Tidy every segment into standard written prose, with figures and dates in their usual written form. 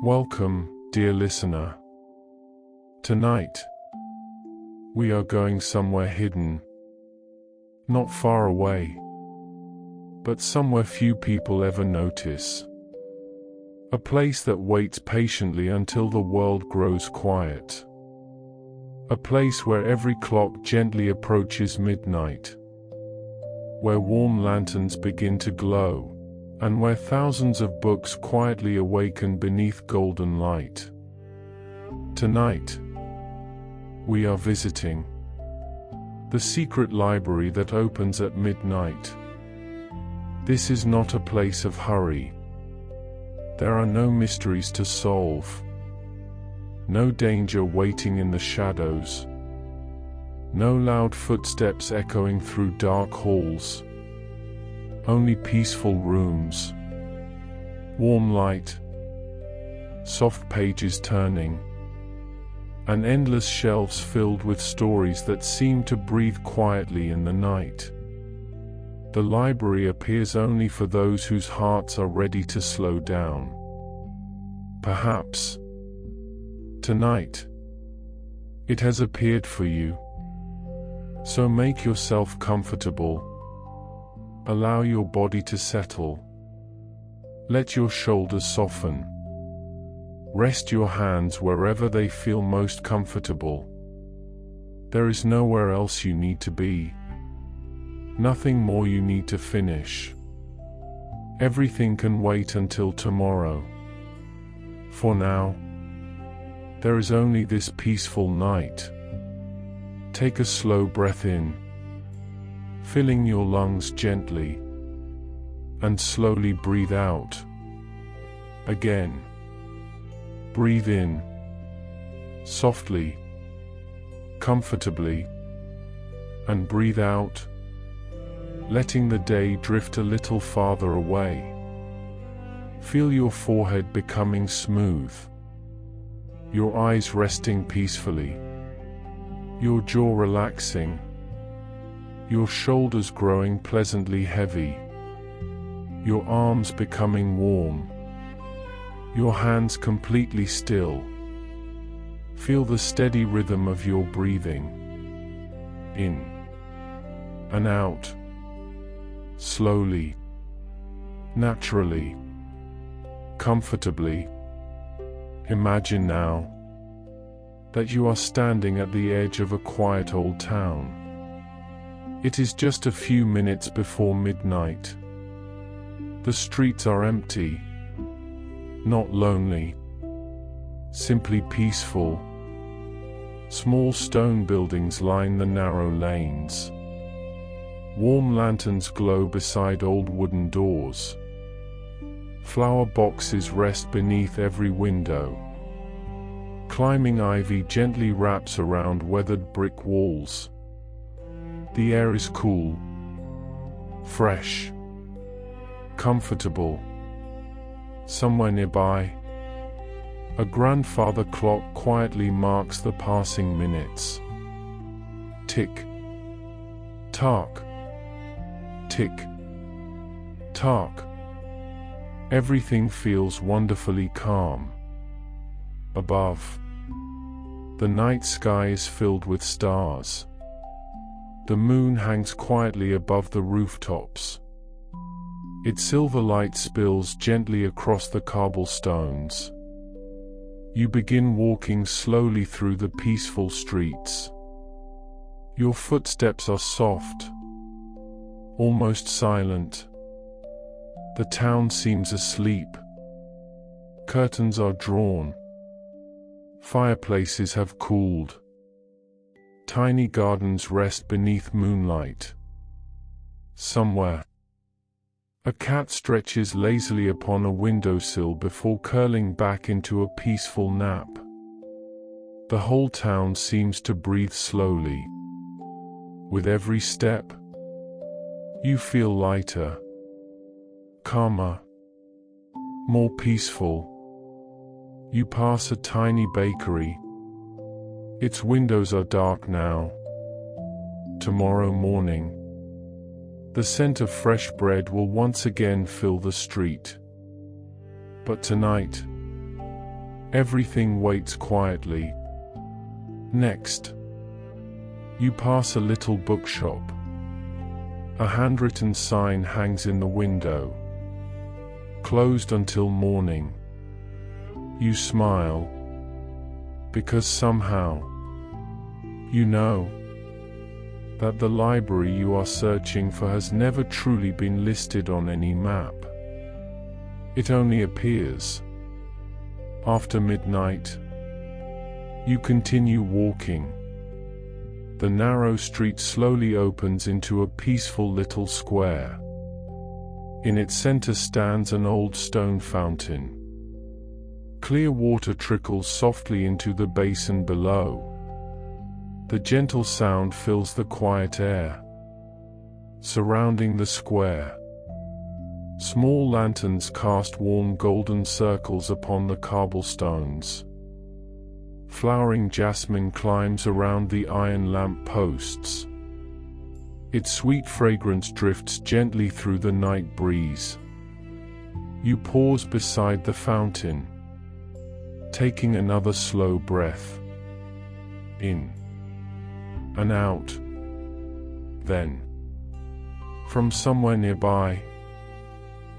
Welcome, dear listener. Tonight, we are going somewhere hidden, not far away, but somewhere few people ever notice. A place that waits patiently until the world grows quiet. A place where every clock gently approaches midnight. Where warm lanterns begin to glow, and where thousands of books quietly awaken beneath golden light. Tonight, we are visiting the secret library that opens at midnight. This is not a place of hurry. There are no mysteries to solve, no danger waiting in the shadows, no loud footsteps echoing through dark halls. Only peaceful rooms, warm light, soft pages turning, and endless shelves filled with stories that seem to breathe quietly in the night. The library appears only for those whose hearts are ready to slow down. Perhaps tonight it has appeared for you. So make yourself comfortable. Allow your body to settle. Let your shoulders soften. Rest your hands wherever they feel most comfortable. There is nowhere else you need to be. Nothing more you need to finish. Everything can wait until tomorrow. For now, there is only this peaceful night. Take a slow breath in, filling your lungs gently, and slowly breathe out. Again. Breathe in, softly, comfortably, and breathe out, letting the day drift a little farther away. Feel your forehead becoming smooth, your eyes resting peacefully, your jaw relaxing, your shoulders growing pleasantly heavy, your arms becoming warm, your hands completely still. Feel the steady rhythm of your breathing, in and out, slowly, naturally, comfortably. Imagine now that you are standing at the edge of a quiet old town. It is just a few minutes before midnight. The streets are empty, not lonely, simply peaceful. Small stone buildings line the narrow lanes. Warm lanterns glow beside old wooden doors. Flower boxes rest beneath every window. Climbing ivy gently wraps around weathered brick walls. The air is cool, fresh, comfortable. Somewhere nearby, a grandfather clock quietly marks the passing minutes. Tick, tock, tick, tock. Everything feels wonderfully calm. Above, the night sky is filled with stars. The moon hangs quietly above the rooftops. Its silver light spills gently across the cobblestones. You begin walking slowly through the peaceful streets. Your footsteps are soft, almost silent. The town seems asleep. Curtains are drawn. Fireplaces have cooled. Tiny gardens rest beneath moonlight. Somewhere, a cat stretches lazily upon a windowsill before curling back into a peaceful nap. The whole town seems to breathe slowly. With every step, you feel lighter, calmer, more peaceful. You pass a tiny bakery. Its windows are dark now. Tomorrow morning, the scent of fresh bread will once again fill the street. But tonight, Everything waits quietly. Next, you pass a little bookshop. A handwritten sign hangs in the window. Closed until morning. You smile, because somehow, you know that the library you are searching for has never truly been listed on any map. It only appears. After midnight, you continue walking. The narrow street slowly opens into a peaceful little square. In its center stands an old stone fountain. Clear water trickles softly into the basin below. The gentle sound fills the quiet air. Surrounding the square, small lanterns cast warm golden circles upon the cobblestones. Flowering jasmine climbs around the iron lamp posts. Its sweet fragrance drifts gently through the night breeze. You pause beside the fountain, taking another slow breath. In and out. Then, from somewhere nearby,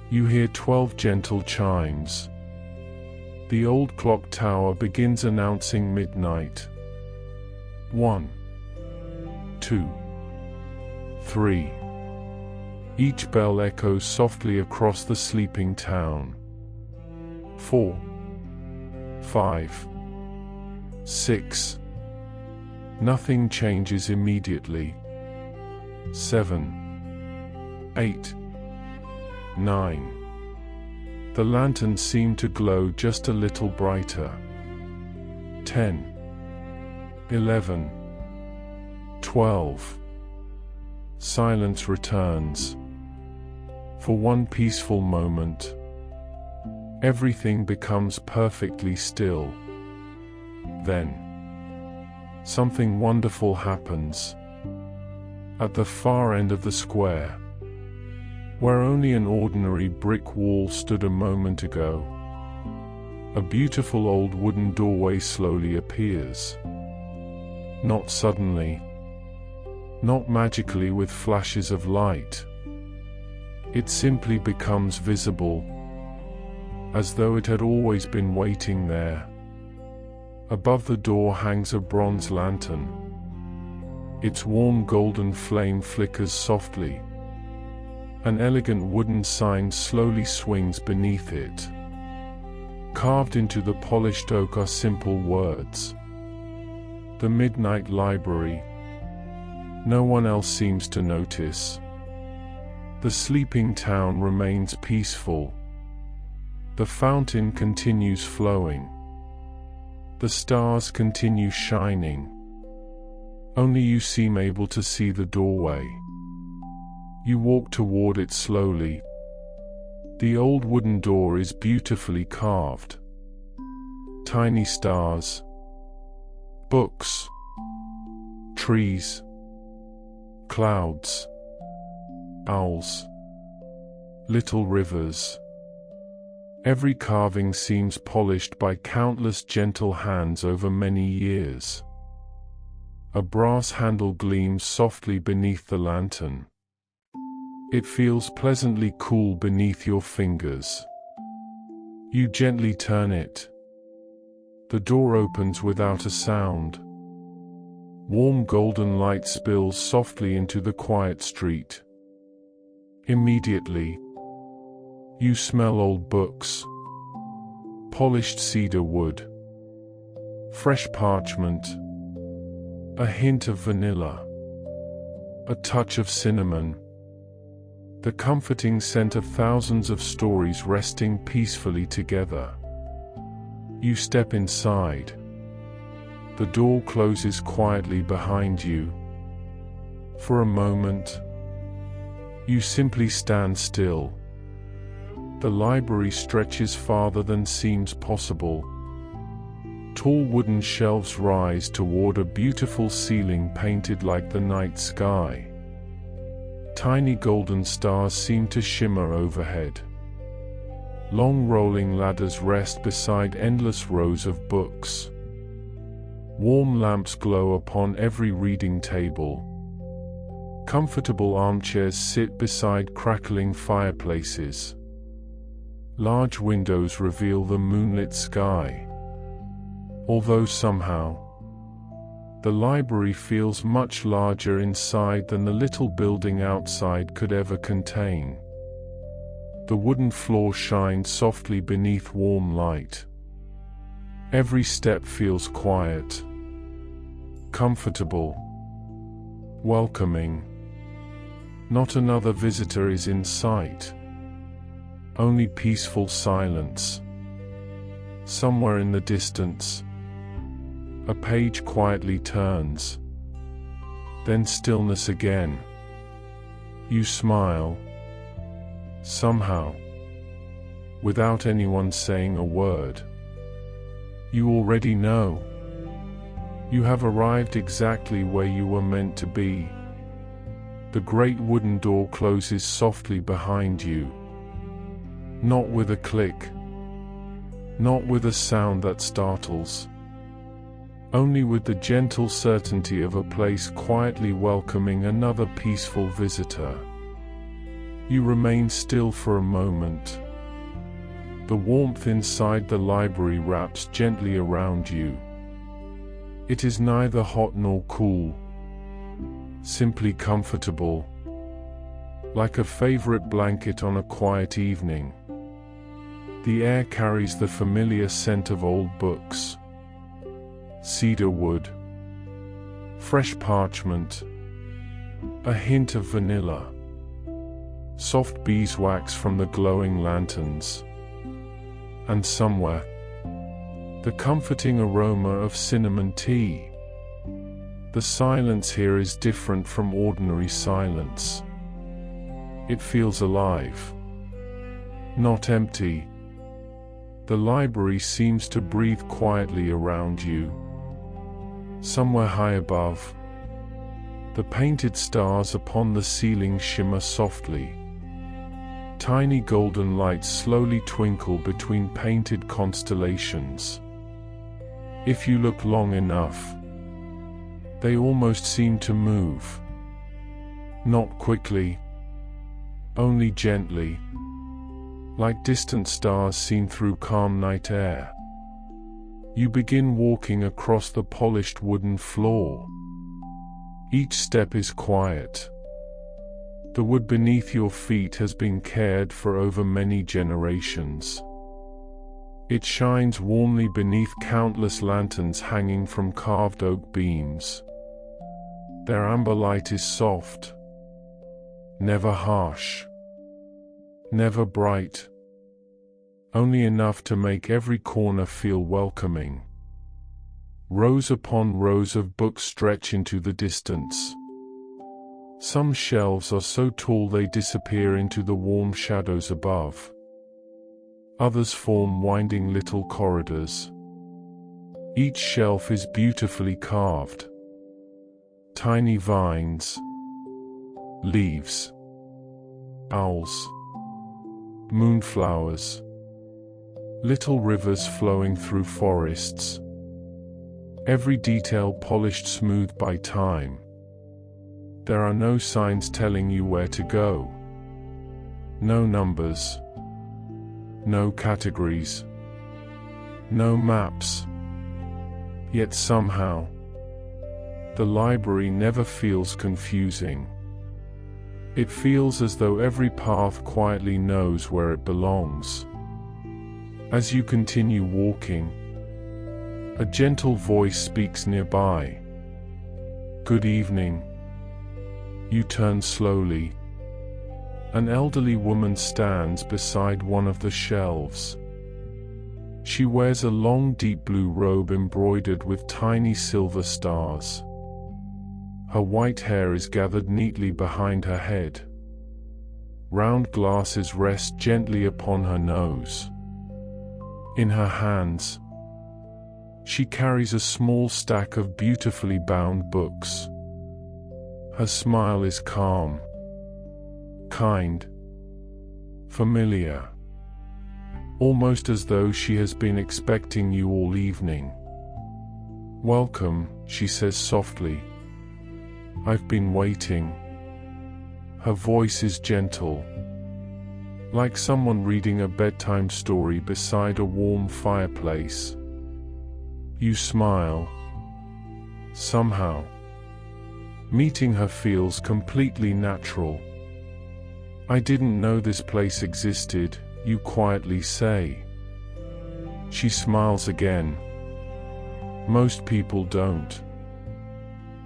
you hear 12 gentle chimes. The old clock tower begins announcing midnight. 1, 2, 3. Each bell echoes softly across the sleeping town. 4, 5, 6. Nothing changes immediately. 7, 8, 9. The lanterns seem to glow just a little brighter. 10, 11, 12. Silence returns. For one peaceful moment, everything becomes perfectly still. Then, something wonderful happens. At the far end of the square, where only an ordinary brick wall stood a moment ago, a beautiful old wooden doorway slowly appears. Not suddenly, not magically with flashes of light. It simply becomes visible, as though it had always been waiting there. Above the door hangs a bronze lantern. Its warm golden flame flickers softly. An elegant wooden sign slowly swings beneath it. Carved into the polished oak are simple words. The Midnight Library. No one else seems to notice. The sleeping town remains peaceful. The fountain continues flowing. The stars continue shining. Only you seem able to see the doorway. You walk toward it slowly. The old wooden door is beautifully carved. Tiny stars, books, trees, clouds, owls, little rivers. Every carving seems polished by countless gentle hands over many years. A brass handle gleams softly beneath the lantern. It feels pleasantly cool beneath your fingers. You gently turn it. The door opens without a sound. Warm golden light spills softly into the quiet street. Immediately, you smell old books, polished cedar wood, fresh parchment, a hint of vanilla, a touch of cinnamon, the comforting scent of thousands of stories resting peacefully together. You step inside. The door closes quietly behind you. For a moment, you simply stand still. The library stretches farther than seems possible. Tall wooden shelves rise toward a beautiful ceiling painted like the night sky. Tiny golden stars seem to shimmer overhead. Long rolling ladders rest beside endless rows of books. Warm lamps glow upon every reading table. Comfortable armchairs sit beside crackling fireplaces. Large windows reveal the moonlit sky. Although somehow, the library feels much larger inside than the little building outside could ever contain. The wooden floor shines softly beneath warm light. Every step feels quiet, comfortable, welcoming. Not another visitor is in sight. Only peaceful silence. Somewhere in the distance, a page quietly turns. Then stillness again. You smile. Somehow, without anyone saying a word. You already know. You have arrived exactly where you were meant to be. The great wooden door closes softly behind you. Not with a click. Not with a sound that startles. Only with the gentle certainty of a place quietly welcoming another peaceful visitor. You remain still for a moment. The warmth inside the library wraps gently around you. It is neither hot nor cool, simply comfortable, like a favorite blanket on a quiet evening. The air carries the familiar scent of old books, cedar wood, fresh parchment, a hint of vanilla. Soft beeswax from the glowing lanterns. And somewhere, the comforting aroma of cinnamon tea. The silence here is different from ordinary silence. It feels alive, not empty. The library seems to breathe quietly around you. Somewhere high above, the painted stars upon the ceiling shimmer softly. Tiny golden lights slowly twinkle between painted constellations. If you look long enough, they almost seem to move. Not quickly, only gently, like distant stars seen through calm night air. You begin walking across the polished wooden floor. Each step is quiet. The wood beneath your feet has been cared for over many generations. It shines warmly beneath countless lanterns hanging from carved oak beams. Their amber light is soft, never harsh, never bright, only enough to make every corner feel welcoming. Rows upon rows of books stretch into the distance. Some shelves are so tall they disappear into the warm shadows above. Others form winding little corridors. Each shelf is beautifully carved. Tiny vines, leaves, owls, moonflowers, little rivers flowing through forests. Every detail polished smooth by time. There are no signs telling you where to go. No numbers. No categories. No maps. Yet somehow, the library never feels confusing. It feels as though every path quietly knows where it belongs. As you continue walking, a gentle voice speaks nearby. Good evening. You turn slowly. An elderly woman stands beside one of the shelves. She wears a long deep blue robe embroidered with tiny silver stars. Her white hair is gathered neatly behind her head. Round glasses rest gently upon her nose. In her hands, she carries a small stack of beautifully bound books. Her smile is calm, kind, familiar. almost as though she has been expecting you all evening. "Welcome," she says softly. "I've been waiting." Her voice is gentle, like someone reading a bedtime story beside a warm fireplace. You smile. Somehow, meeting her feels completely natural. "I didn't know this place existed," you quietly say. She smiles again. "Most people don't.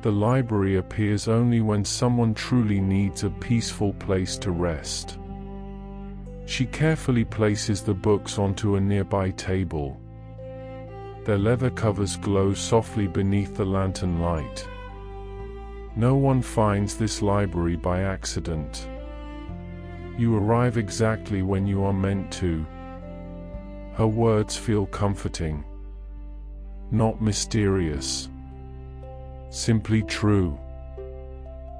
The library appears only when someone truly needs a peaceful place to rest." She carefully places the books onto a nearby table. Their leather covers glow softly beneath the lantern light. No one finds this library by accident. You arrive exactly when you are meant to. Her words feel comforting, not mysterious, simply true.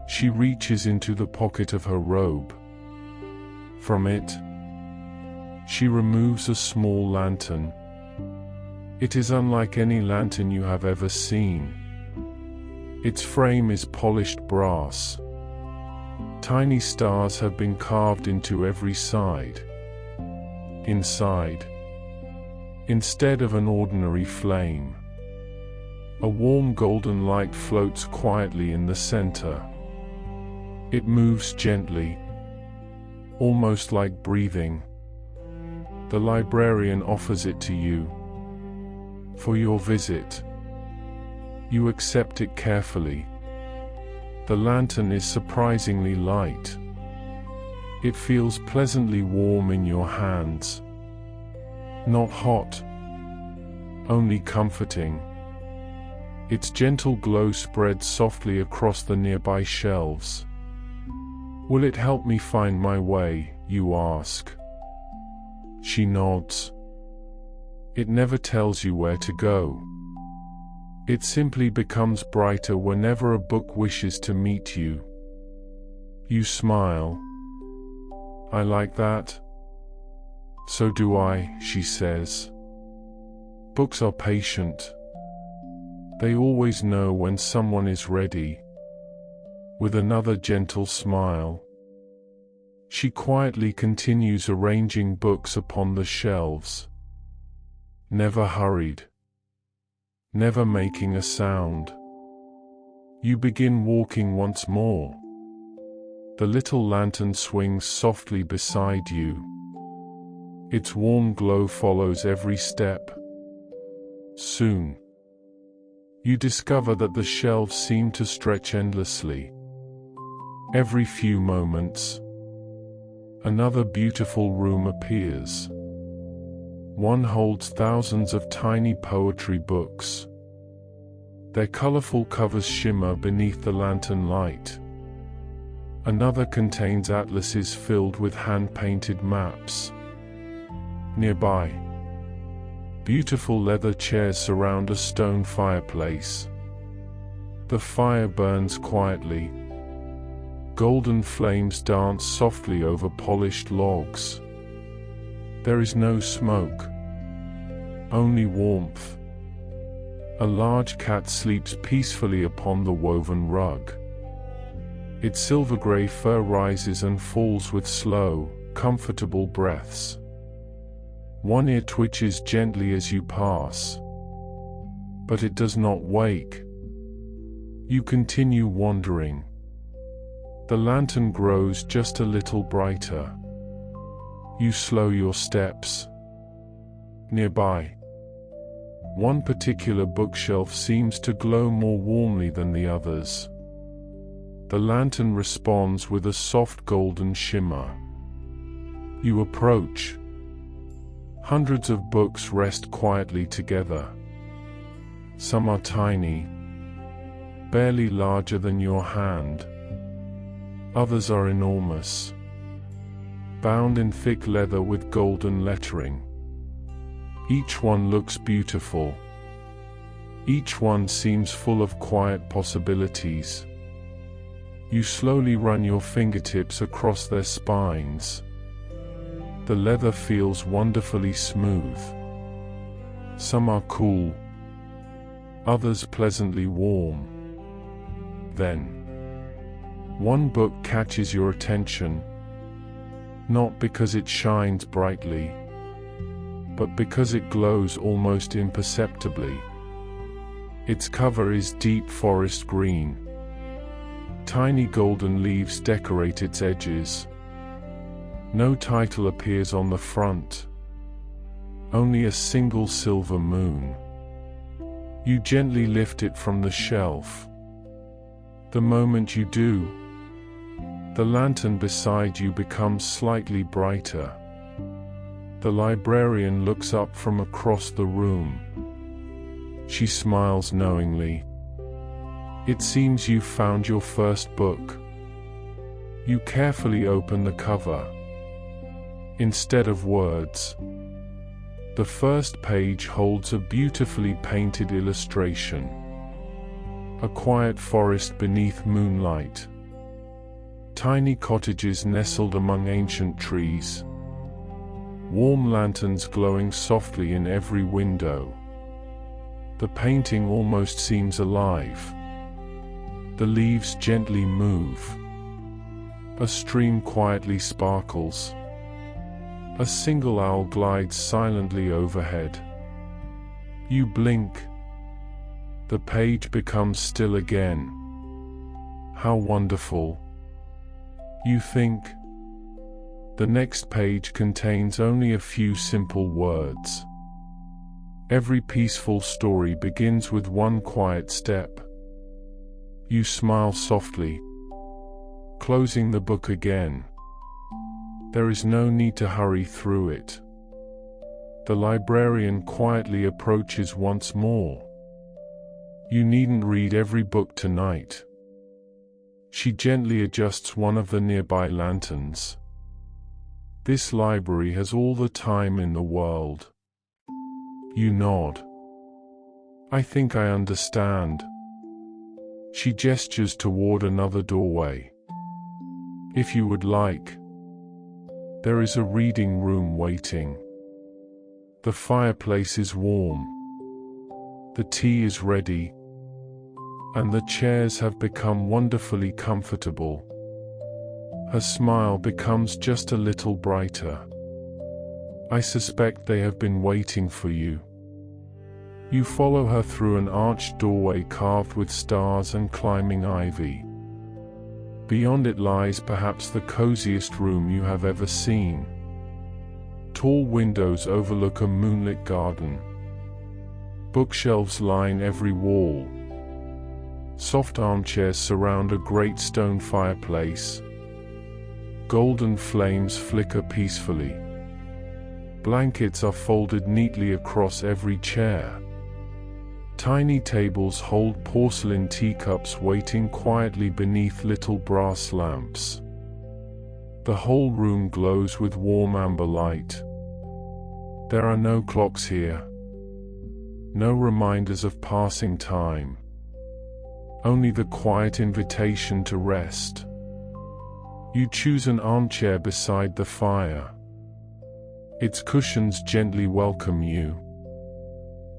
She reaches into the pocket of her robe. From it, she removes a small lantern. It is unlike any lantern you have ever seen. Its frame is polished brass. Tiny stars have been carved into every side. Inside, instead of an ordinary flame, a warm golden light floats quietly in the center. It moves gently, almost like breathing. The librarian offers it to you for your visit. You accept it carefully. The lantern is surprisingly light. It feels pleasantly warm in your hands. Not hot, only comforting. Its gentle glow spreads softly across the nearby shelves. "Will it help me find my way?" you ask. She nods. It never tells you where to go. It simply becomes brighter whenever a book wishes to meet you. You smile. "I like that." "So do I," she says. Books are patient. They always know when someone is ready. With another gentle smile, she quietly continues arranging books upon the shelves. Never hurried, never making a sound. You begin walking once more. The little lantern swings softly beside you. Its warm glow follows every step. Soon, you discover that the shelves seem to stretch endlessly. Every few moments, another beautiful room appears. One holds thousands of tiny poetry books. Their colorful covers shimmer beneath the lantern light. Another contains atlases filled with hand-painted maps. Nearby, beautiful leather chairs surround a stone fireplace. The fire burns quietly. Golden flames dance softly over polished logs. There is no smoke, only warmth. A large cat sleeps peacefully upon the woven rug. Its silver-gray fur rises and falls with slow, comfortable breaths. One ear twitches gently as you pass, but it does not wake. You continue wandering. The lantern grows just a little brighter. You slow your steps. Nearby, one particular bookshelf seems to glow more warmly than the others. The lantern responds with a soft golden shimmer. You approach. Hundreds of books rest quietly together. Some are tiny, barely larger than your hand. Others are enormous, bound in thick leather with golden lettering. Each one looks beautiful. Each one seems full of quiet possibilities. You slowly run your fingertips across their spines. The leather feels wonderfully smooth. Some are cool, others pleasantly warm. Then, one book catches your attention, not because it shines brightly, but because it glows almost imperceptibly. Its cover is deep forest green. Tiny golden leaves decorate its edges. No title appears on the front, only a single silver moon. You gently lift it from the shelf. The moment you do, the lantern beside you becomes slightly brighter. The librarian looks up from across the room. She smiles knowingly. It seems you've found your first book. You carefully open the cover. Instead of words, the first page holds a beautifully painted illustration. A quiet forest beneath moonlight. Tiny cottages nestled among ancient trees. Warm lanterns glowing softly in every window. The painting almost seems alive. The leaves gently move. A stream quietly sparkles. A single owl glides silently overhead. You blink. The page becomes still again. How wonderful, you think. The next page contains only a few simple words. Every peaceful story begins with one quiet step. You smile softly, closing the book again. There is no need to hurry through it. The librarian quietly approaches once more. You needn't read every book tonight. She gently adjusts one of the nearby lanterns. This library has all the time in the world. You nod. I think I understand. She gestures toward another doorway. If you would like, there is a reading room waiting. The fireplace is warm. The tea is ready. And the chairs have become wonderfully comfortable. Her smile becomes just a little brighter. I suspect they have been waiting for you. You follow her through an arched doorway carved with stars and climbing ivy. Beyond it lies perhaps the coziest room you have ever seen. Tall windows overlook a moonlit garden. Bookshelves line every wall. Soft armchairs surround a great stone fireplace. Golden flames flicker peacefully. Blankets are folded neatly across every chair. Tiny tables hold porcelain teacups waiting quietly beneath little brass lamps. The whole room glows with warm amber light. There are no clocks here. No reminders of passing time. Only the quiet invitation to rest. You choose an armchair beside the fire. Its cushions gently welcome you.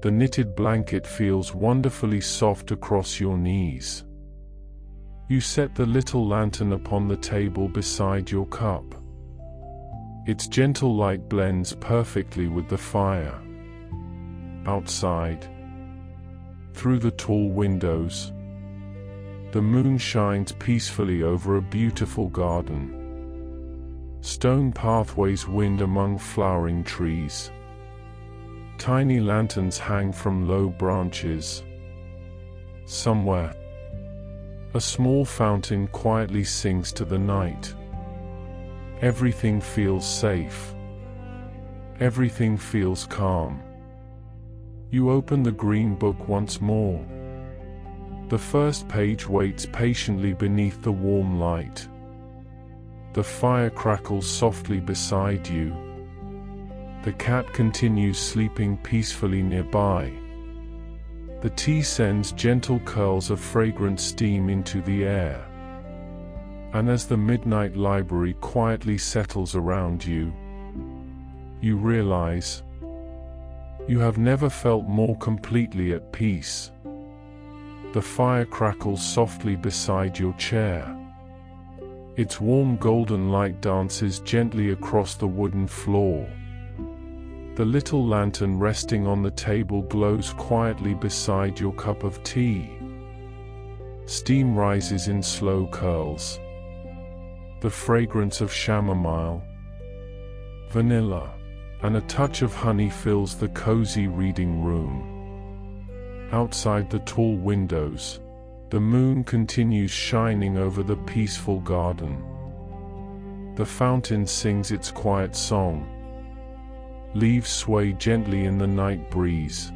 The knitted blanket feels wonderfully soft across your knees. You set the little lantern upon the table beside your cup. Its gentle light blends perfectly with the fire. Outside, through the tall windows, the moon shines peacefully over a beautiful garden. Stone pathways wind among flowering trees. Tiny lanterns hang from low branches. Somewhere, a small fountain quietly sings to the night. Everything feels safe. Everything feels calm. You open the green book once more. The first page waits patiently beneath the warm light. The fire crackles softly beside you. The cat continues sleeping peacefully nearby. The tea sends gentle curls of fragrant steam into the air. And as the midnight library quietly settles around you, you realize you have never felt more completely at peace. The fire crackles softly beside your chair. Its warm golden light dances gently across the wooden floor. The little lantern resting on the table glows quietly beside your cup of tea. Steam rises in slow curls. The fragrance of chamomile, vanilla, and a touch of honey fills the cozy reading room. Outside the tall windows, the moon continues shining over the peaceful garden. The fountain sings its quiet song. Leaves sway gently in the night breeze.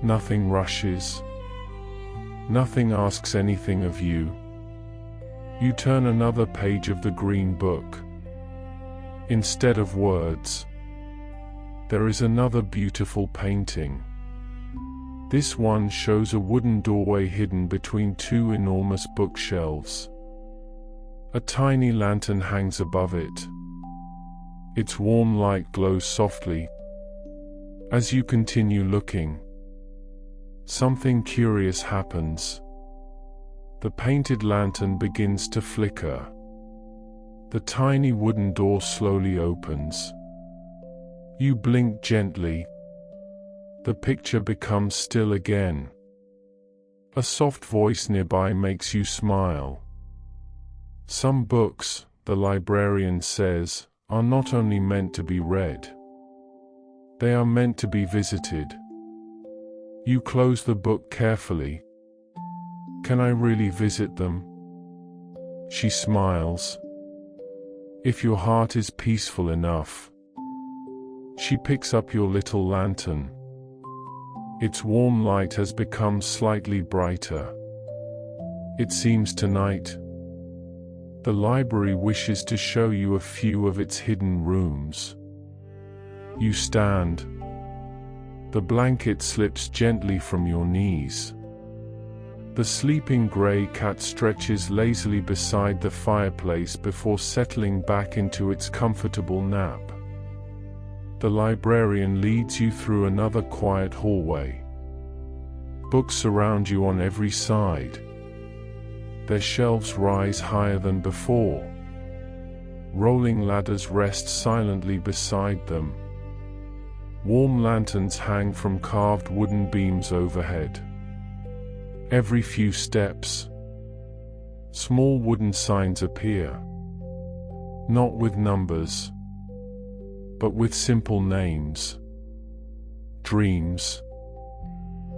Nothing rushes. Nothing asks anything of you. You turn another page of the green book. Instead of words, there is another beautiful painting. This one shows a wooden doorway hidden between two enormous bookshelves. A tiny lantern hangs above it. Its warm light glows softly. As you continue looking, something curious happens. The painted lantern begins to flicker. The tiny wooden door slowly opens. You blink gently. The picture becomes still again. A soft voice nearby makes you smile. Some books, the librarian says, are not only meant to be read. They are meant to be visited. You close the book carefully. Can I really visit them? She smiles. If your heart is peaceful enough. She picks up your little lantern. Its warm light has become slightly brighter. It seems tonight the library wishes to show you a few of its hidden rooms. You stand. The blanket slips gently from your knees. The sleeping gray cat stretches lazily beside the fireplace before settling back into its comfortable nap. The librarian leads you through another quiet hallway. Books surround you on every side. Their shelves rise higher than before. Rolling ladders rest silently beside them. Warm lanterns hang from carved wooden beams overhead. Every few steps, small wooden signs appear. Not with numbers, but with simple names. Dreams,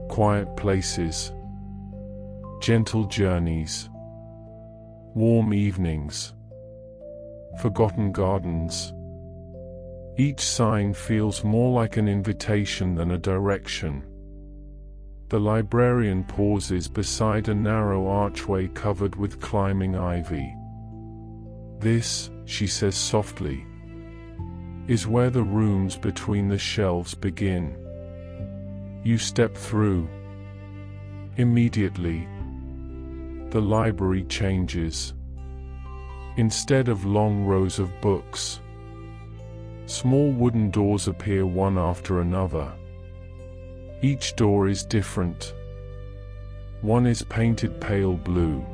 quiet places, gentle journeys, warm evenings, forgotten gardens. Each sign feels more like an invitation than a direction. The librarian pauses beside a narrow archway covered with climbing ivy. This, she says softly, is where the rooms between the shelves begin. You step through. Immediately, the library changes. Instead of long rows of books, small wooden doors appear one after another. Each door is different. One is painted pale blue,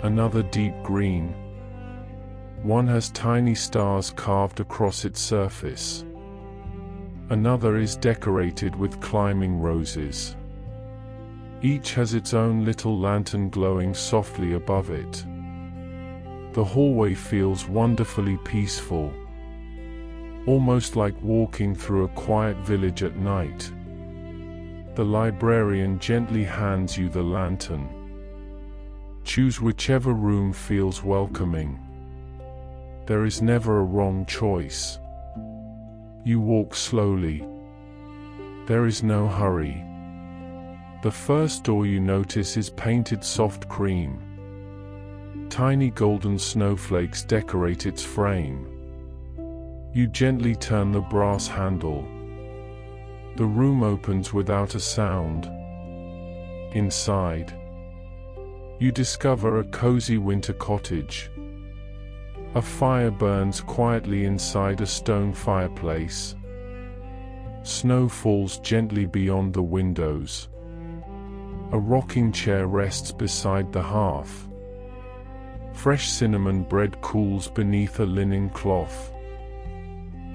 another deep green. One has tiny stars carved across its surface. Another is decorated with climbing roses. Each has its own little lantern glowing softly above it. The hallway feels wonderfully peaceful, almost like walking through a quiet village at night. The librarian gently hands you the lantern. Choose whichever room feels welcoming. There is never a wrong choice. You walk slowly. There is no hurry. The first door you notice is painted soft cream. Tiny golden snowflakes decorate its frame. You gently turn the brass handle. The room opens without a sound. Inside, you discover a cozy winter cottage. A fire burns quietly inside a stone fireplace. Snow falls gently beyond the windows. A rocking chair rests beside the hearth. Fresh cinnamon bread cools beneath a linen cloth.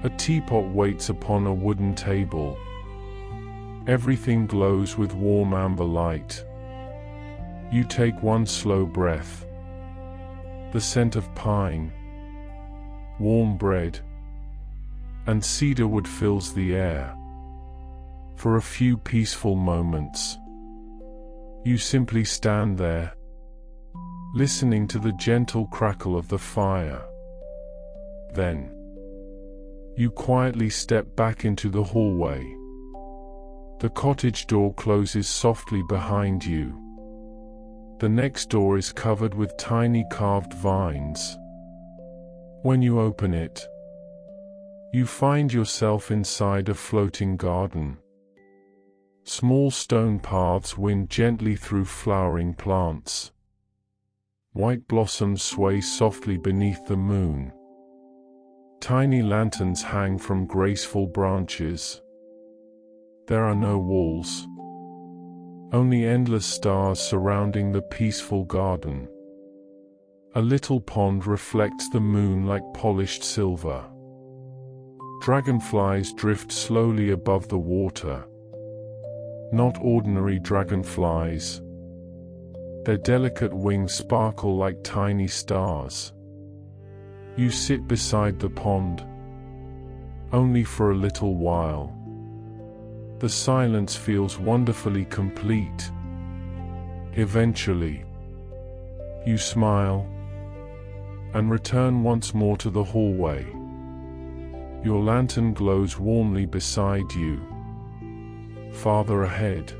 A teapot waits upon a wooden table. Everything glows with warm amber light. You take one slow breath. The scent of pine, warm bread, and cedarwood fills the air. For a few peaceful moments, you simply stand there, listening to the gentle crackle of the fire. Then, you quietly step back into the hallway. The cottage door closes softly behind you. The next door is covered with tiny carved vines. When you open it, you find yourself inside a floating garden. Small stone paths wind gently through flowering plants. White blossoms sway softly beneath the moon. Tiny lanterns hang from graceful branches. There are no walls, only endless stars surrounding the peaceful garden. A little pond reflects the moon like polished silver. Dragonflies drift slowly above the water. Not ordinary dragonflies. Their delicate wings sparkle like tiny stars. You sit beside the pond, only for a little while. The silence feels wonderfully complete. Eventually, you smile and return once more to the hallway. Your lantern glows warmly beside you. Farther ahead,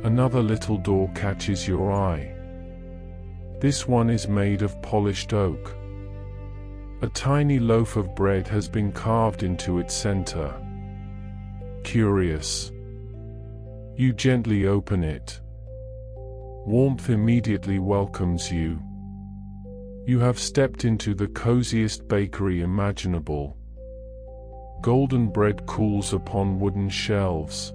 another little door catches your eye. This one is made of polished oak. A tiny loaf of bread has been carved into its center. Curious, you gently open it. Warmth immediately welcomes you. You have stepped into the coziest bakery imaginable. Golden bread cools upon wooden shelves.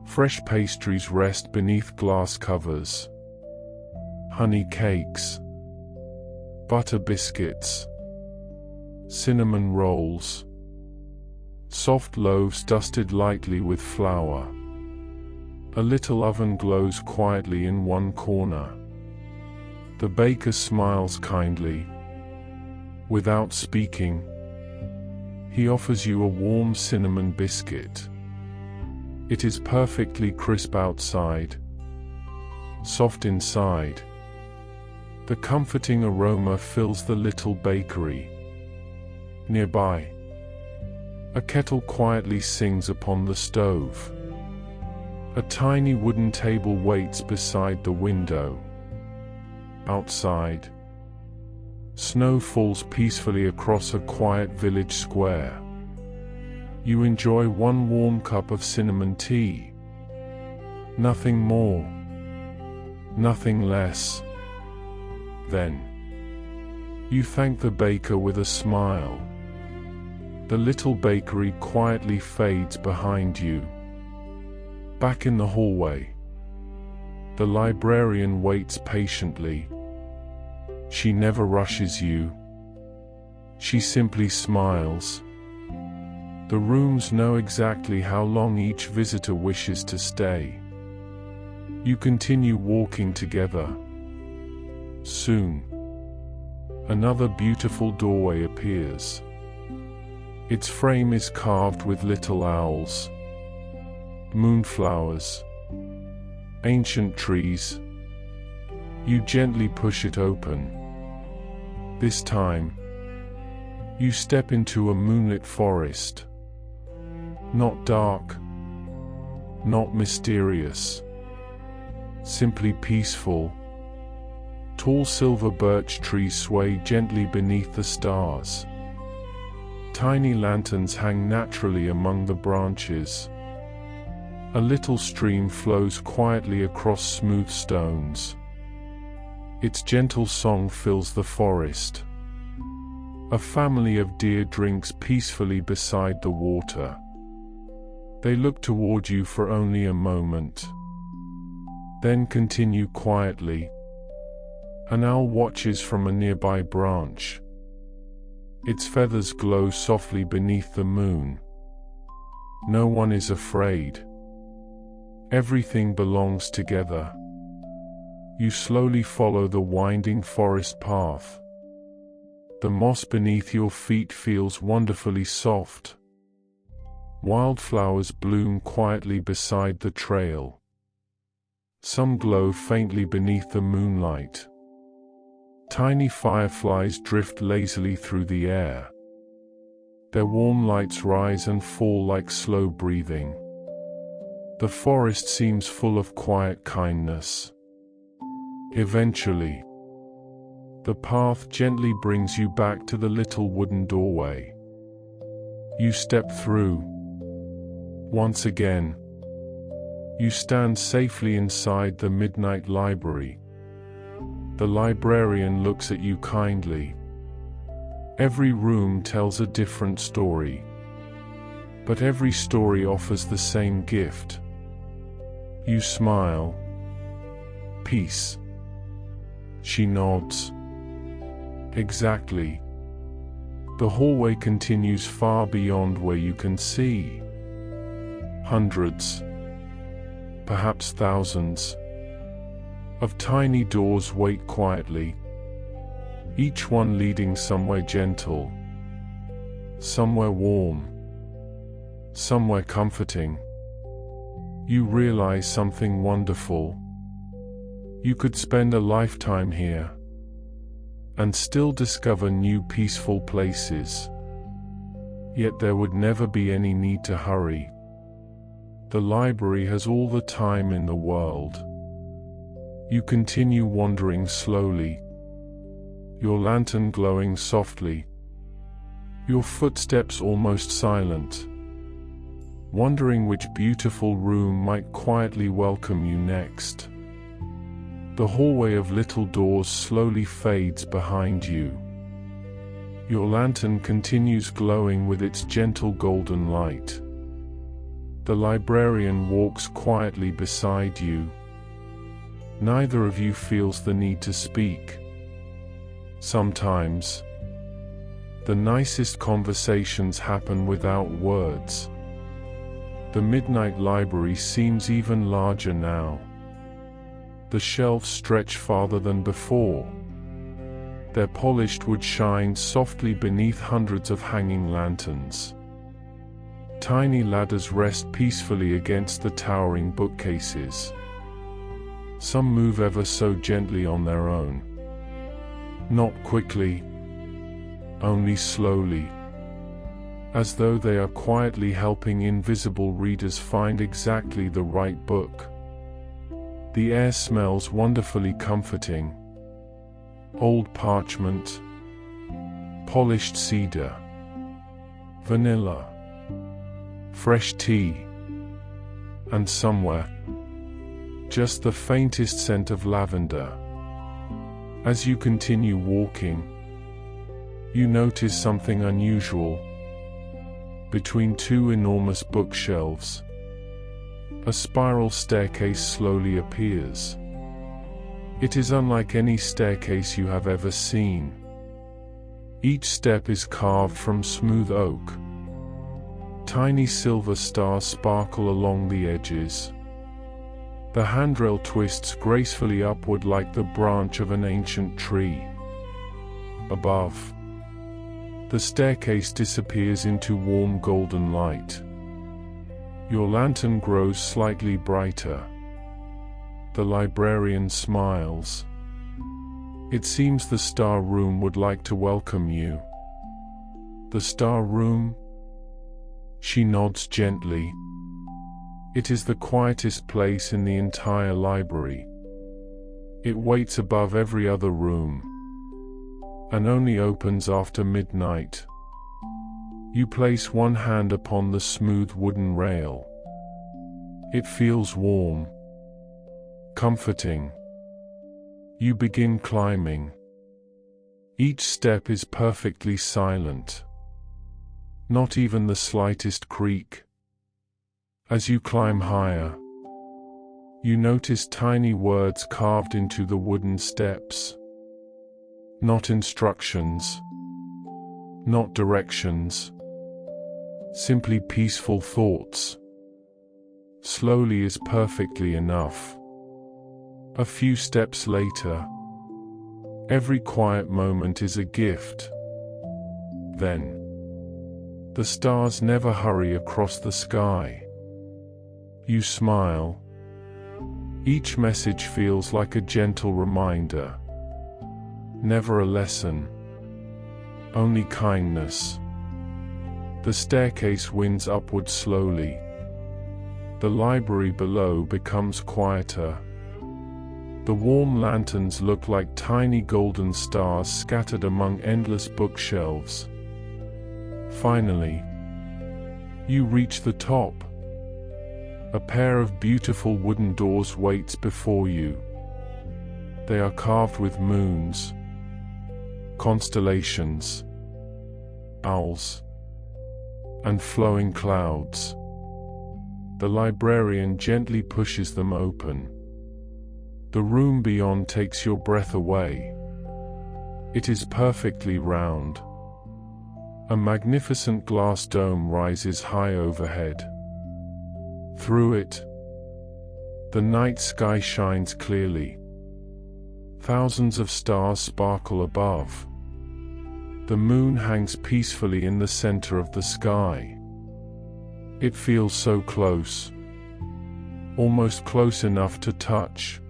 Fresh pastries rest beneath glass covers. Honey cakes, butter biscuits, cinnamon rolls, soft loaves dusted lightly with flour. A little oven glows quietly in one corner. The baker smiles kindly. Without speaking, he offers you a warm cinnamon biscuit. It is perfectly crisp outside, soft inside. The comforting aroma fills the little bakery. Nearby, a kettle quietly sings upon the stove. A tiny wooden table waits beside the window. Outside, snow falls peacefully across a quiet village square. You enjoy one warm cup of cinnamon tea. Nothing more, nothing less. Then, you thank the baker with a smile. The little bakery quietly fades behind you. Back in the hallway, the librarian waits patiently. She never rushes you. She simply smiles. The rooms know exactly how long each visitor wishes to stay. You continue walking together. Soon, another beautiful doorway appears. Its frame is carved with little owls, moonflowers, ancient trees. You gently push it open. This time, you step into a moonlit forest. Not dark, not mysterious, simply peaceful. Tall silver birch trees sway gently beneath the stars. Tiny lanterns hang naturally among the branches. A little stream flows quietly across smooth stones. Its gentle song fills the forest. A family of deer drinks peacefully beside the water. They look toward you for only a moment, then continue quietly. An owl watches from a nearby branch. Its feathers glow softly beneath the moon. No one is afraid. Everything belongs together. You slowly follow the winding forest path. The moss beneath your feet feels wonderfully soft. Wildflowers bloom quietly beside the trail. Some glow faintly beneath the moonlight. Tiny fireflies drift lazily through the air. Their warm lights rise and fall like slow breathing. The forest seems full of quiet kindness. Eventually, the path gently brings you back to the little wooden doorway. You step through. Once again, you stand safely inside the midnight library. The librarian looks at you kindly. Every room tells a different story, but every story offers the same gift. You smile. Peace. She nods. Exactly. The hallway continues far beyond where you can see. Hundreds, perhaps thousands, of tiny doors wait quietly, each one leading somewhere gentle, somewhere warm, somewhere comforting. You realize something wonderful. You could spend a lifetime here and still discover new peaceful places. Yet there would never be any need to hurry. The library has all the time in the world. You continue wandering slowly, your lantern glowing softly, your footsteps almost silent, wondering which beautiful room might quietly welcome you next. The hallway of little doors slowly fades behind you. Your lantern continues glowing with its gentle golden light. The librarian walks quietly beside you. Neither of you feels the need to speak. Sometimes, the nicest conversations happen without words. The midnight library seems even larger now. The shelves stretch farther than before. Their polished wood shines softly beneath hundreds of hanging lanterns. Tiny ladders rest peacefully against the towering bookcases. Some move ever so gently on their own. Not quickly, only slowly, as though they are quietly helping invisible readers find exactly the right book. The air smells wonderfully comforting. Old parchment, polished cedar, vanilla, fresh tea, and somewhere, just the faintest scent of lavender. As you continue walking, you notice something unusual. Between two enormous bookshelves, a spiral staircase slowly appears. It is unlike any staircase you have ever seen. Each step is carved from smooth oak. Tiny silver stars sparkle along the edges. The handrail twists gracefully upward like the branch of an ancient tree. Above, the staircase disappears into warm golden light. Your lantern grows slightly brighter. The librarian smiles. It seems the star room would like to welcome you. The star room? She nods gently. It is the quietest place in the entire library. It waits above every other room, and only opens after midnight. You place one hand upon the smooth wooden rail. It feels warm, comforting. You begin climbing. Each step is perfectly silent. Not even the slightest creak. As you climb higher, you notice tiny words carved into the wooden steps. Not instructions, not directions, simply peaceful thoughts. Slowly is perfectly enough. A few steps later, every quiet moment is a gift. Then, the stars never hurry across the sky. You smile. Each message feels like a gentle reminder. Never a lesson, only kindness. The staircase winds upward slowly. The library below becomes quieter. The warm lanterns look like tiny golden stars scattered among endless bookshelves. Finally, you reach the top. A pair of beautiful wooden doors waits before you. They are carved with moons, constellations, owls, and flowing clouds. The librarian gently pushes them open. The room beyond takes your breath away. It is perfectly round. A magnificent glass dome rises high overhead. Through it, the night sky shines clearly. Thousands of stars sparkle above. The moon hangs peacefully in the center of the sky. It feels so close, almost close enough to touch.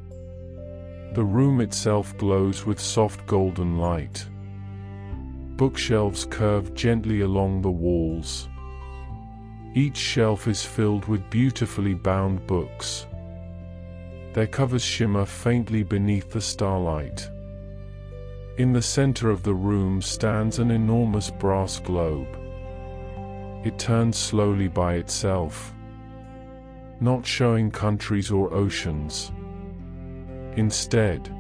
The room itself glows with soft golden light. Bookshelves curve gently along the walls. Each shelf is filled with beautifully bound books. Their covers shimmer faintly beneath the starlight. In the center of the room stands an enormous brass globe. It turns slowly by itself, not showing countries or oceans. Instead,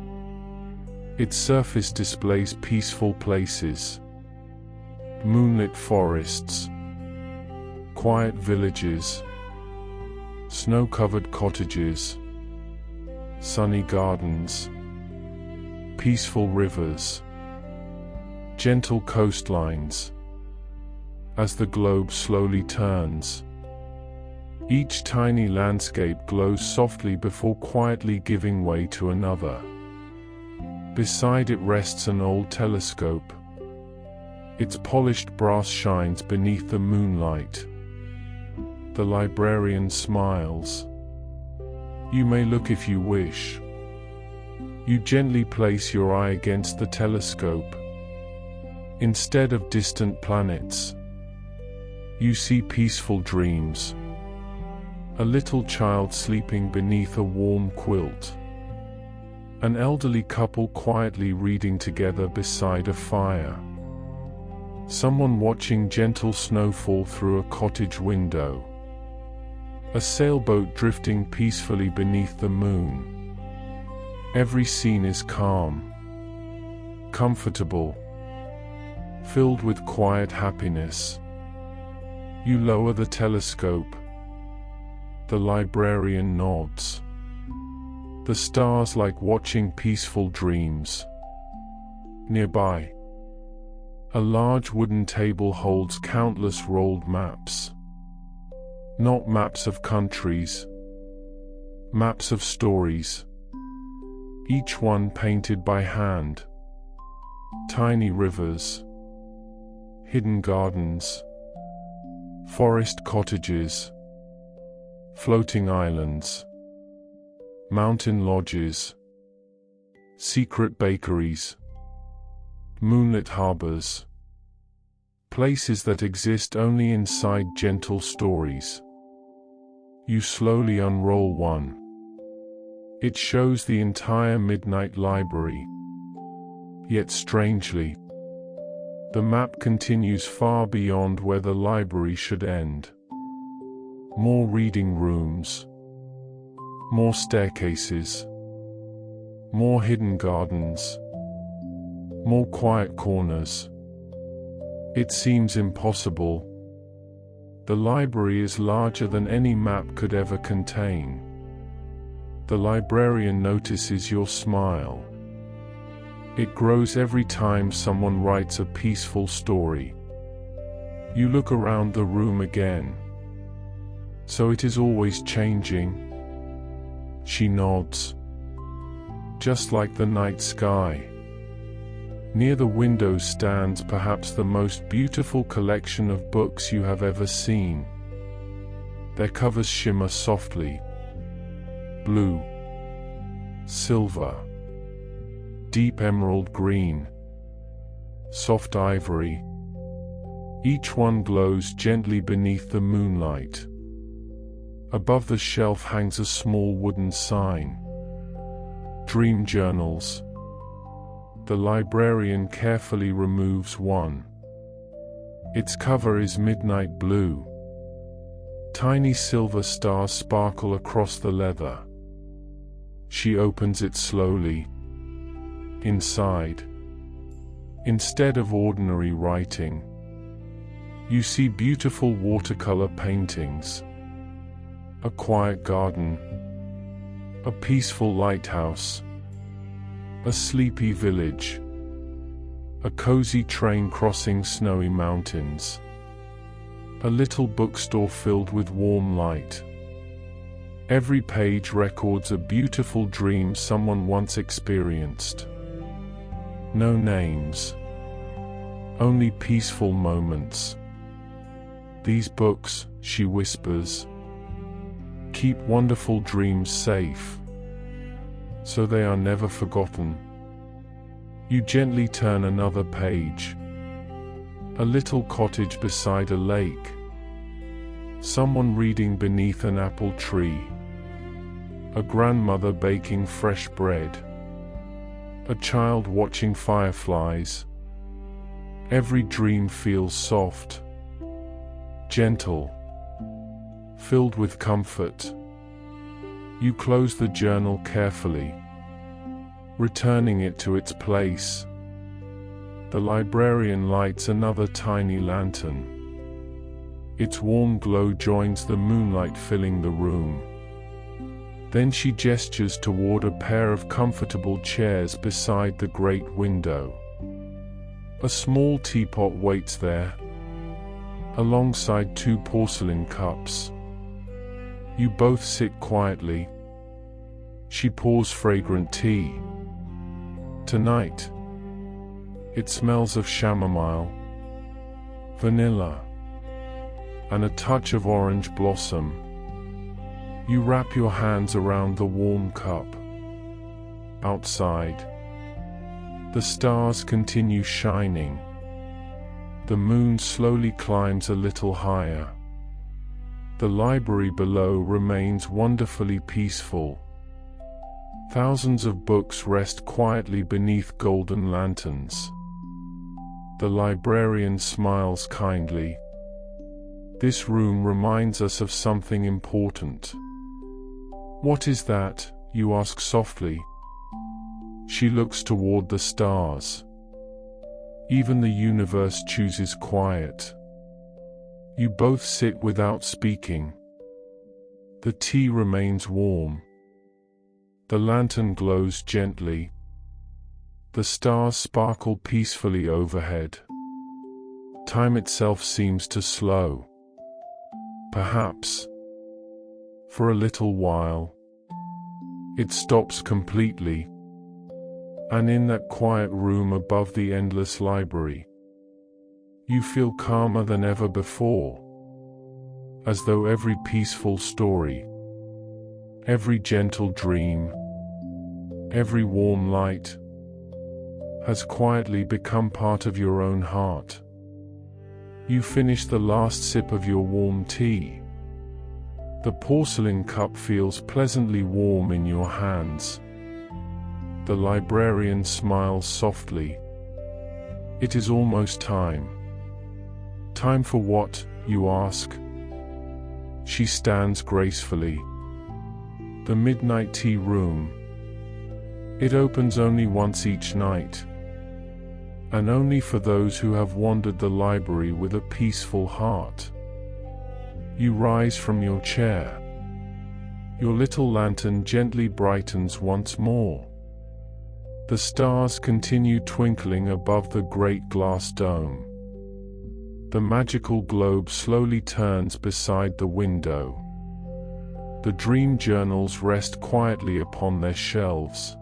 its surface displays peaceful places, moonlit forests, quiet villages, snow-covered cottages, sunny gardens, peaceful rivers, gentle coastlines. As the globe slowly turns, each tiny landscape glows softly before quietly giving way to another. Beside it rests an old telescope. Its polished brass shines beneath the moonlight. The librarian smiles. You may look if you wish. You gently place your eye against the telescope. Instead of distant planets, you see peaceful dreams. A little child sleeping beneath a warm quilt. An elderly couple quietly reading together beside a fire. Someone watching gentle snowfall through a cottage window. A sailboat drifting peacefully beneath the moon. Every scene is calm, comfortable, filled with quiet happiness. You lower the telescope. The librarian nods. The stars like watching peaceful dreams. Nearby, a large wooden table holds countless rolled maps. Not maps of countries, maps of stories. Each one painted by hand. Tiny rivers, hidden gardens, forest cottages, floating islands, mountain lodges, secret bakeries, moonlit harbors, places that exist only inside gentle stories. You slowly unroll one. It shows the entire midnight library. Yet strangely, the map continues far beyond where the library should end. More reading rooms, more staircases, more hidden gardens, more quiet corners. It seems impossible. The library is larger than any map could ever contain. The librarian notices your smile. It grows every time someone writes a peaceful story. You look around the room again. So it is always changing? She nods. Just like the night sky. Near the window stands perhaps the most beautiful collection of books you have ever seen. Their covers shimmer softly. Blue, silver, deep emerald green, soft ivory. Each one glows gently beneath the moonlight. Above the shelf hangs a small wooden sign. Dream journals. The librarian carefully removes one. Its cover is midnight blue. Tiny silver stars sparkle across the leather. She opens it slowly. Inside, instead of ordinary writing, you see beautiful watercolor paintings. A quiet garden. A peaceful lighthouse. A sleepy village. A cozy train crossing snowy mountains. A little bookstore filled with warm light. Every page records a beautiful dream someone once experienced. No names. Only peaceful moments. These books, she whispers, keep wonderful dreams safe, so they are never forgotten. You gently turn another page. A little cottage beside a lake. Someone reading beneath an apple tree. A grandmother baking fresh bread. A child watching fireflies. Every dream feels soft, gentle, filled with comfort. You close the journal carefully, returning it to its place. The librarian lights another tiny lantern. Its warm glow joins the moonlight filling the room. Then she gestures toward a pair of comfortable chairs beside the great window. A small teapot waits there, alongside two porcelain cups. You both sit quietly. She pours fragrant tea. Tonight, it smells of chamomile, vanilla, and a touch of orange blossom. You wrap your hands around the warm cup. Outside, the stars continue shining. The moon slowly climbs a little higher. The library below remains wonderfully peaceful. Thousands of books rest quietly beneath golden lanterns. The librarian smiles kindly. This room reminds us of something important. What is that? You ask softly. She looks toward the stars. Even the universe chooses quiet. You both sit without speaking. The tea remains warm. The lantern glows gently. The stars sparkle peacefully overhead. Time itself seems to slow. Perhaps, for a little while, it stops completely. And in that quiet room above the endless library, you feel calmer than ever before, as though every peaceful story, every gentle dream, every warm light, has quietly become part of your own heart. You finish the last sip of your warm tea. The porcelain cup feels pleasantly warm in your hands. The librarian smiles softly. It is almost time. Time for what, you ask? She stands gracefully. The midnight tea room. It opens only once each night. and only for those who have wandered the library with a peaceful heart. You rise from your chair. Your little lantern gently brightens once more. The stars continue twinkling above the great glass dome. The magical globe slowly turns beside the window. The dream journals rest quietly upon their shelves.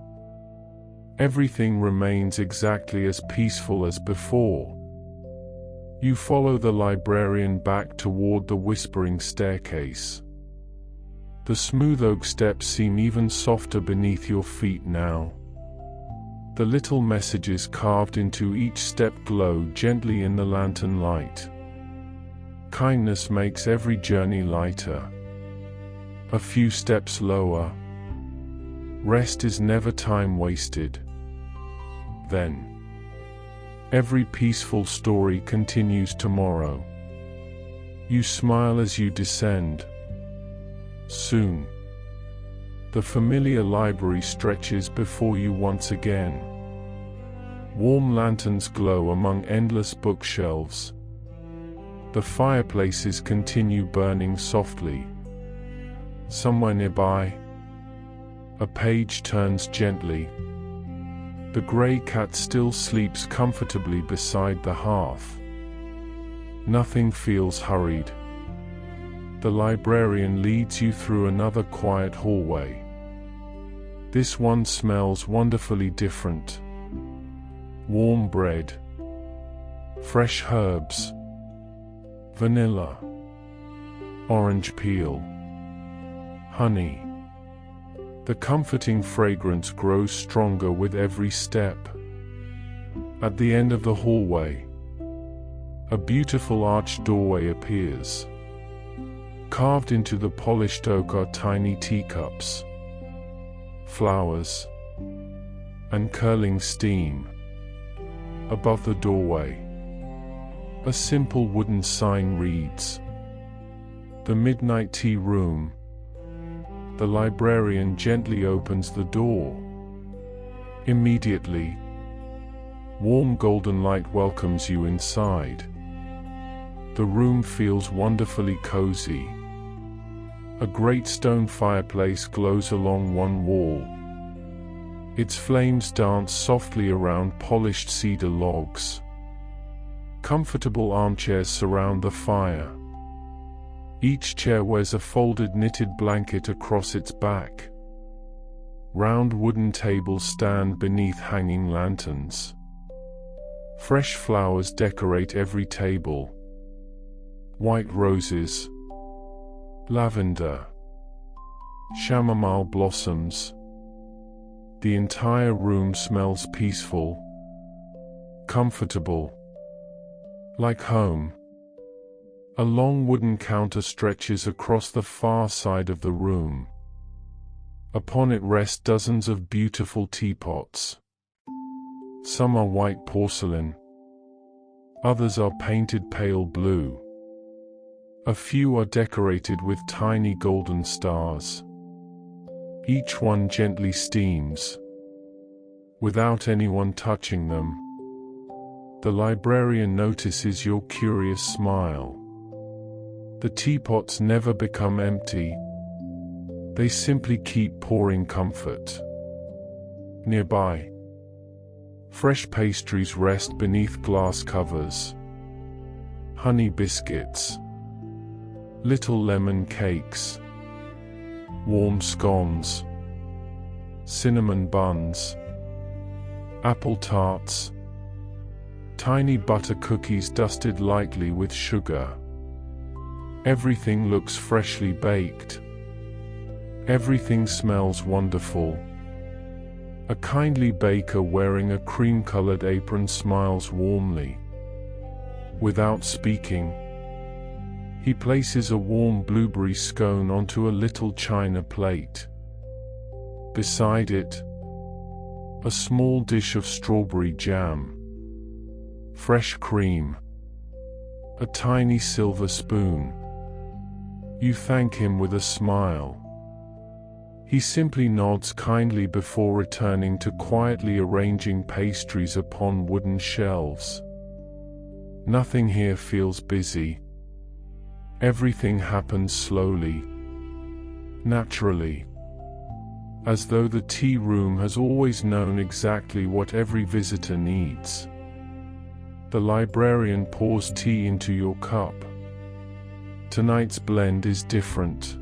Everything remains exactly as peaceful as before. You follow the librarian back toward the whispering staircase. The smooth oak steps seem even softer beneath your feet now. The little messages carved into each step glow gently in the lantern light. Kindness makes every journey lighter. A few steps lower. Rest is never time wasted. Then, every peaceful story continues tomorrow. You smile as you descend. Soon, the familiar library stretches before you once again. Warm lanterns glow among endless bookshelves. The fireplaces continue burning softly. Somewhere nearby, a page turns gently. The grey cat still sleeps comfortably beside the hearth. Nothing feels hurried. The librarian leads you through another quiet hallway. This one smells wonderfully different. Warm bread, fresh herbs, vanilla, orange peel, honey. The comforting fragrance grows stronger with every step. At the end of the hallway, a beautiful arched doorway appears. Carved into the polished oak are tiny teacups, flowers, and curling steam. Above the doorway, a simple wooden sign reads, "The Midnight Tea Room." The librarian gently opens the door. Immediately, warm golden light welcomes you inside. The room feels wonderfully cozy. A great stone fireplace glows along one wall. Its flames dance softly around polished cedar logs. Comfortable armchairs surround the fire. Each chair wears a folded knitted blanket across its back. Round wooden tables stand beneath hanging lanterns. Fresh flowers decorate every table. White roses, lavender, chamomile blossoms. The entire room smells peaceful, comfortable, like home. A long wooden counter stretches across the far side of the room. Upon it rest dozens of beautiful teapots. Some are white porcelain. Others are painted pale blue. A few are decorated with tiny golden stars. Each one gently steams, without anyone touching them. The librarian notices your curious smile. The teapots never become empty. They simply keep pouring comfort. Nearby, fresh pastries rest beneath glass covers. Honey biscuits, little lemon cakes, warm scones, cinnamon buns, apple tarts, tiny butter cookies dusted lightly with sugar. Everything looks freshly baked. Everything smells wonderful. A kindly baker wearing a cream-colored apron smiles warmly. Without speaking, he places a warm blueberry scone onto a little china plate. Beside it, a small dish of strawberry jam, fresh cream, a tiny silver spoon. You thank him with a smile. He simply nods kindly before returning to quietly arranging pastries upon wooden shelves. Nothing here feels busy. Everything happens slowly, naturally, as though the tea room has always known exactly what every visitor needs. The librarian pours tea into your cup. Tonight's blend is different.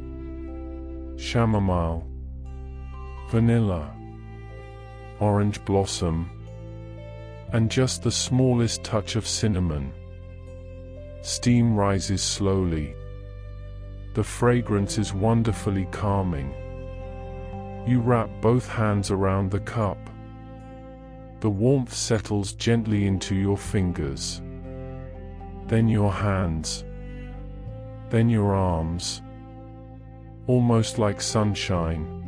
Chamomile, vanilla, orange blossom, and just the smallest touch of cinnamon. Steam rises slowly. The fragrance is wonderfully calming. You wrap both hands around the cup. The warmth settles gently into your fingers. Then your hands. Then your arms. Almost like sunshine.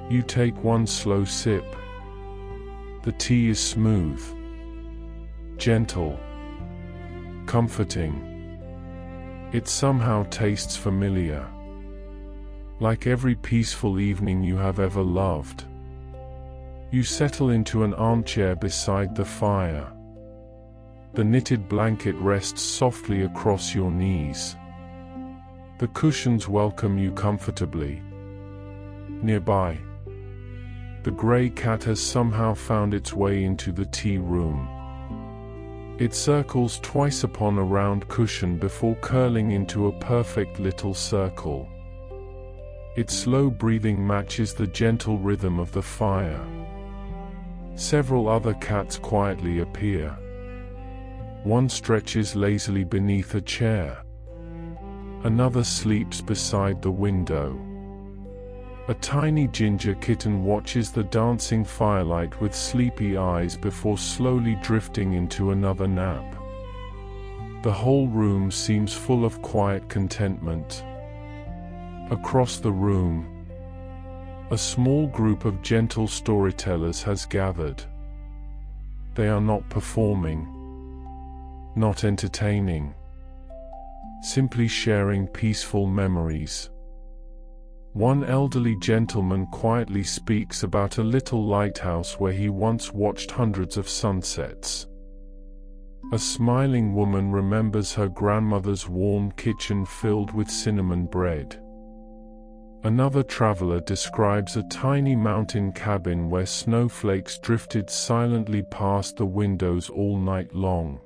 You take one slow sip. The tea is smooth, gentle, comforting. It somehow tastes familiar, like every peaceful evening you have ever loved. You settle into an armchair beside the fire. The knitted blanket rests softly across your knees. The cushions welcome you comfortably. Nearby, the grey cat has somehow found its way into the tea room. It circles twice upon a round cushion before curling into a perfect little circle. Its slow breathing matches the gentle rhythm of the fire. Several other cats quietly appear. One stretches lazily beneath a chair. Another sleeps beside the window. A tiny ginger kitten watches the dancing firelight with sleepy eyes before slowly drifting into another nap. The whole room seems full of quiet contentment. Across the room, a small group of gentle storytellers has gathered. They are not performing, not entertaining, simply sharing peaceful memories. One elderly gentleman quietly speaks about a little lighthouse where he once watched hundreds of sunsets. A smiling woman remembers her grandmother's warm kitchen filled with cinnamon bread. Another traveler describes a tiny mountain cabin where snowflakes drifted silently past the windows all night long.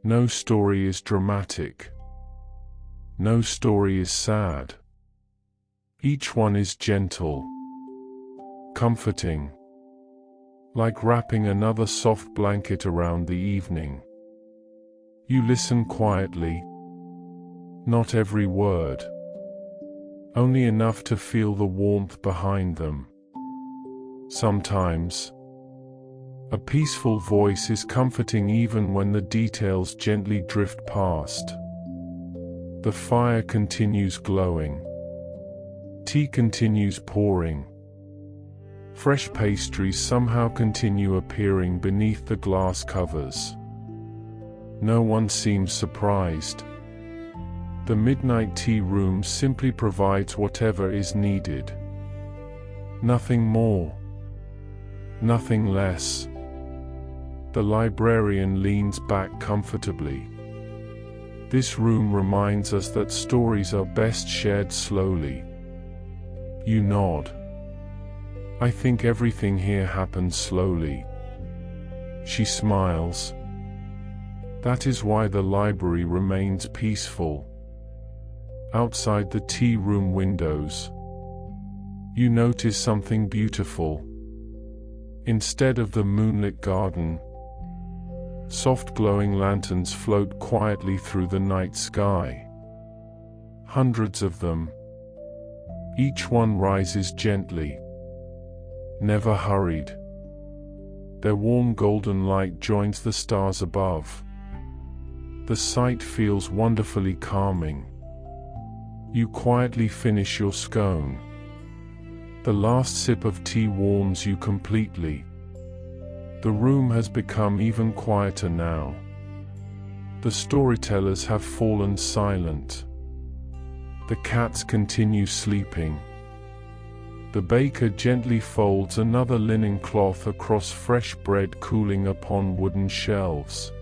No story is dramatic. No story is sad. Each one is gentle, comforting, like wrapping another soft blanket around the evening. You listen quietly, not every word, only enough to feel the warmth behind them. Sometimes, a peaceful voice is comforting even when the details gently drift past. The fire continues glowing. Tea continues pouring. Fresh pastries somehow continue appearing beneath the glass covers. No one seems surprised. The midnight tea room simply provides whatever is needed. Nothing more. Nothing less. The librarian leans back comfortably. This room reminds us that stories are best shared slowly. You nod. I think everything here happens slowly. She smiles. That is why the library remains peaceful. Outside the tea room windows, you notice something beautiful. Instead of the moonlit garden, soft glowing lanterns float quietly through the night sky. Hundreds of them. Each one rises gently, never hurried. Their warm golden light joins the stars above. The sight feels wonderfully calming. You quietly finish your scone. The last sip of tea warms you completely. The room has become even quieter now. The storytellers have fallen silent. The cats continue sleeping. The baker gently folds another linen cloth across fresh bread cooling upon wooden shelves.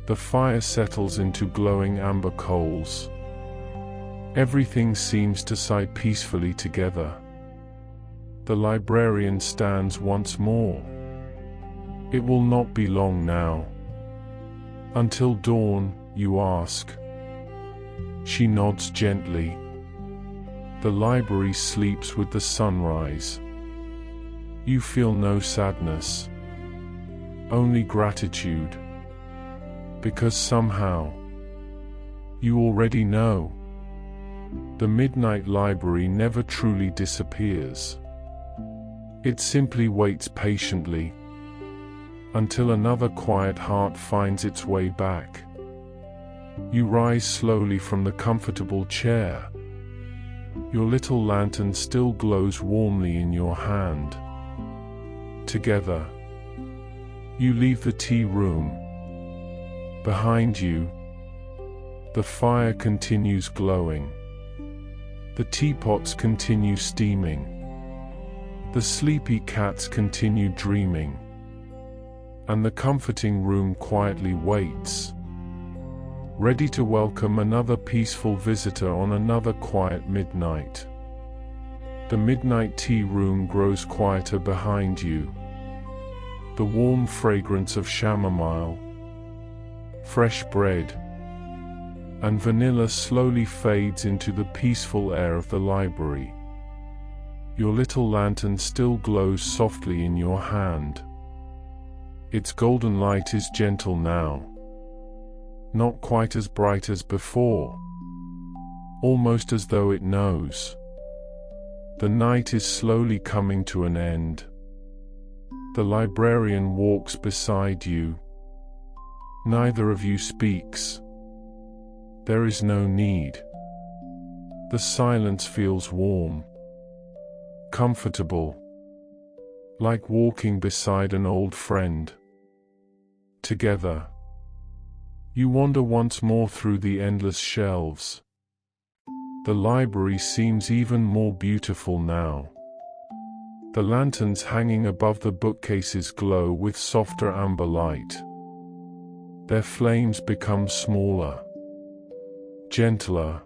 The fire settles into glowing amber coals. Everything seems to sigh peacefully together. The librarian stands once more. It will not be long now. Until dawn, you ask. She nods gently. The library sleeps with the sunrise. You feel no sadness, only gratitude. Because somehow, you already know, the midnight library never truly disappears. It simply waits patiently, until another quiet heart finds its way back. You rise slowly from the comfortable chair. Your little lantern still glows warmly in your hand. Together, you leave the tea room. Behind you, the fire continues glowing. The teapots continue steaming. The sleepy cats continue dreaming. And the comforting room quietly waits, ready to welcome another peaceful visitor on another quiet midnight. The midnight tea room grows quieter behind you. The warm fragrance of chamomile, fresh bread, and vanilla slowly fades into the peaceful air of the library. Your little lantern still glows softly in your hand. Its golden light is gentle now. Not quite as bright as before, almost as though it knows. The night is slowly coming to an end. The librarian walks beside you. Neither of you speaks. There is no need. The silence feels warm, comfortable, like walking beside an old friend. Together, you wander once more through the endless shelves. The library seems even more beautiful now. The lanterns hanging above the bookcases glow with softer amber light. Their flames become smaller, gentler.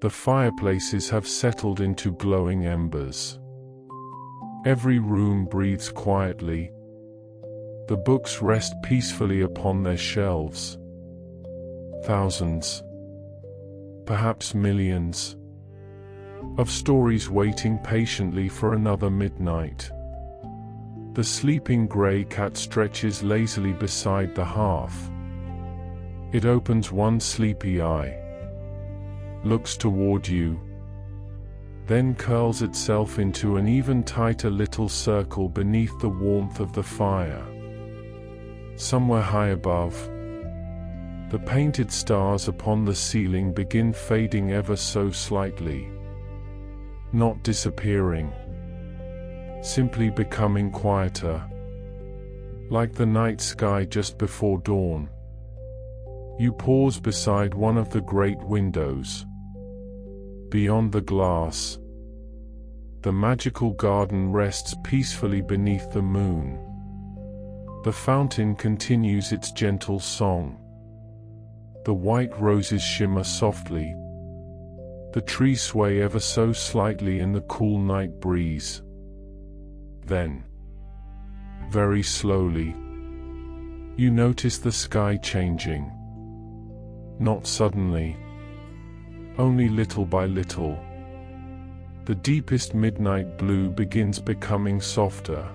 The fireplaces have settled into glowing embers. Every room breathes quietly. The books rest peacefully upon their shelves. Thousands, perhaps millions, of stories waiting patiently for another midnight. The sleeping grey cat stretches lazily beside the hearth. It opens one sleepy eye, looks toward you, then curls itself into an even tighter little circle beneath the warmth of the fire. Somewhere high above, the painted stars upon the ceiling begin fading ever so slightly. Not disappearing, simply becoming quieter, like the night sky just before dawn. You pause beside one of the great windows. Beyond the glass, the magical garden rests peacefully beneath the moon. The fountain continues its gentle song. The white roses shimmer softly. The trees sway ever so slightly in the cool night breeze. Then, very slowly, you notice the sky changing. Not suddenly, only little by little. The deepest midnight blue begins becoming softer.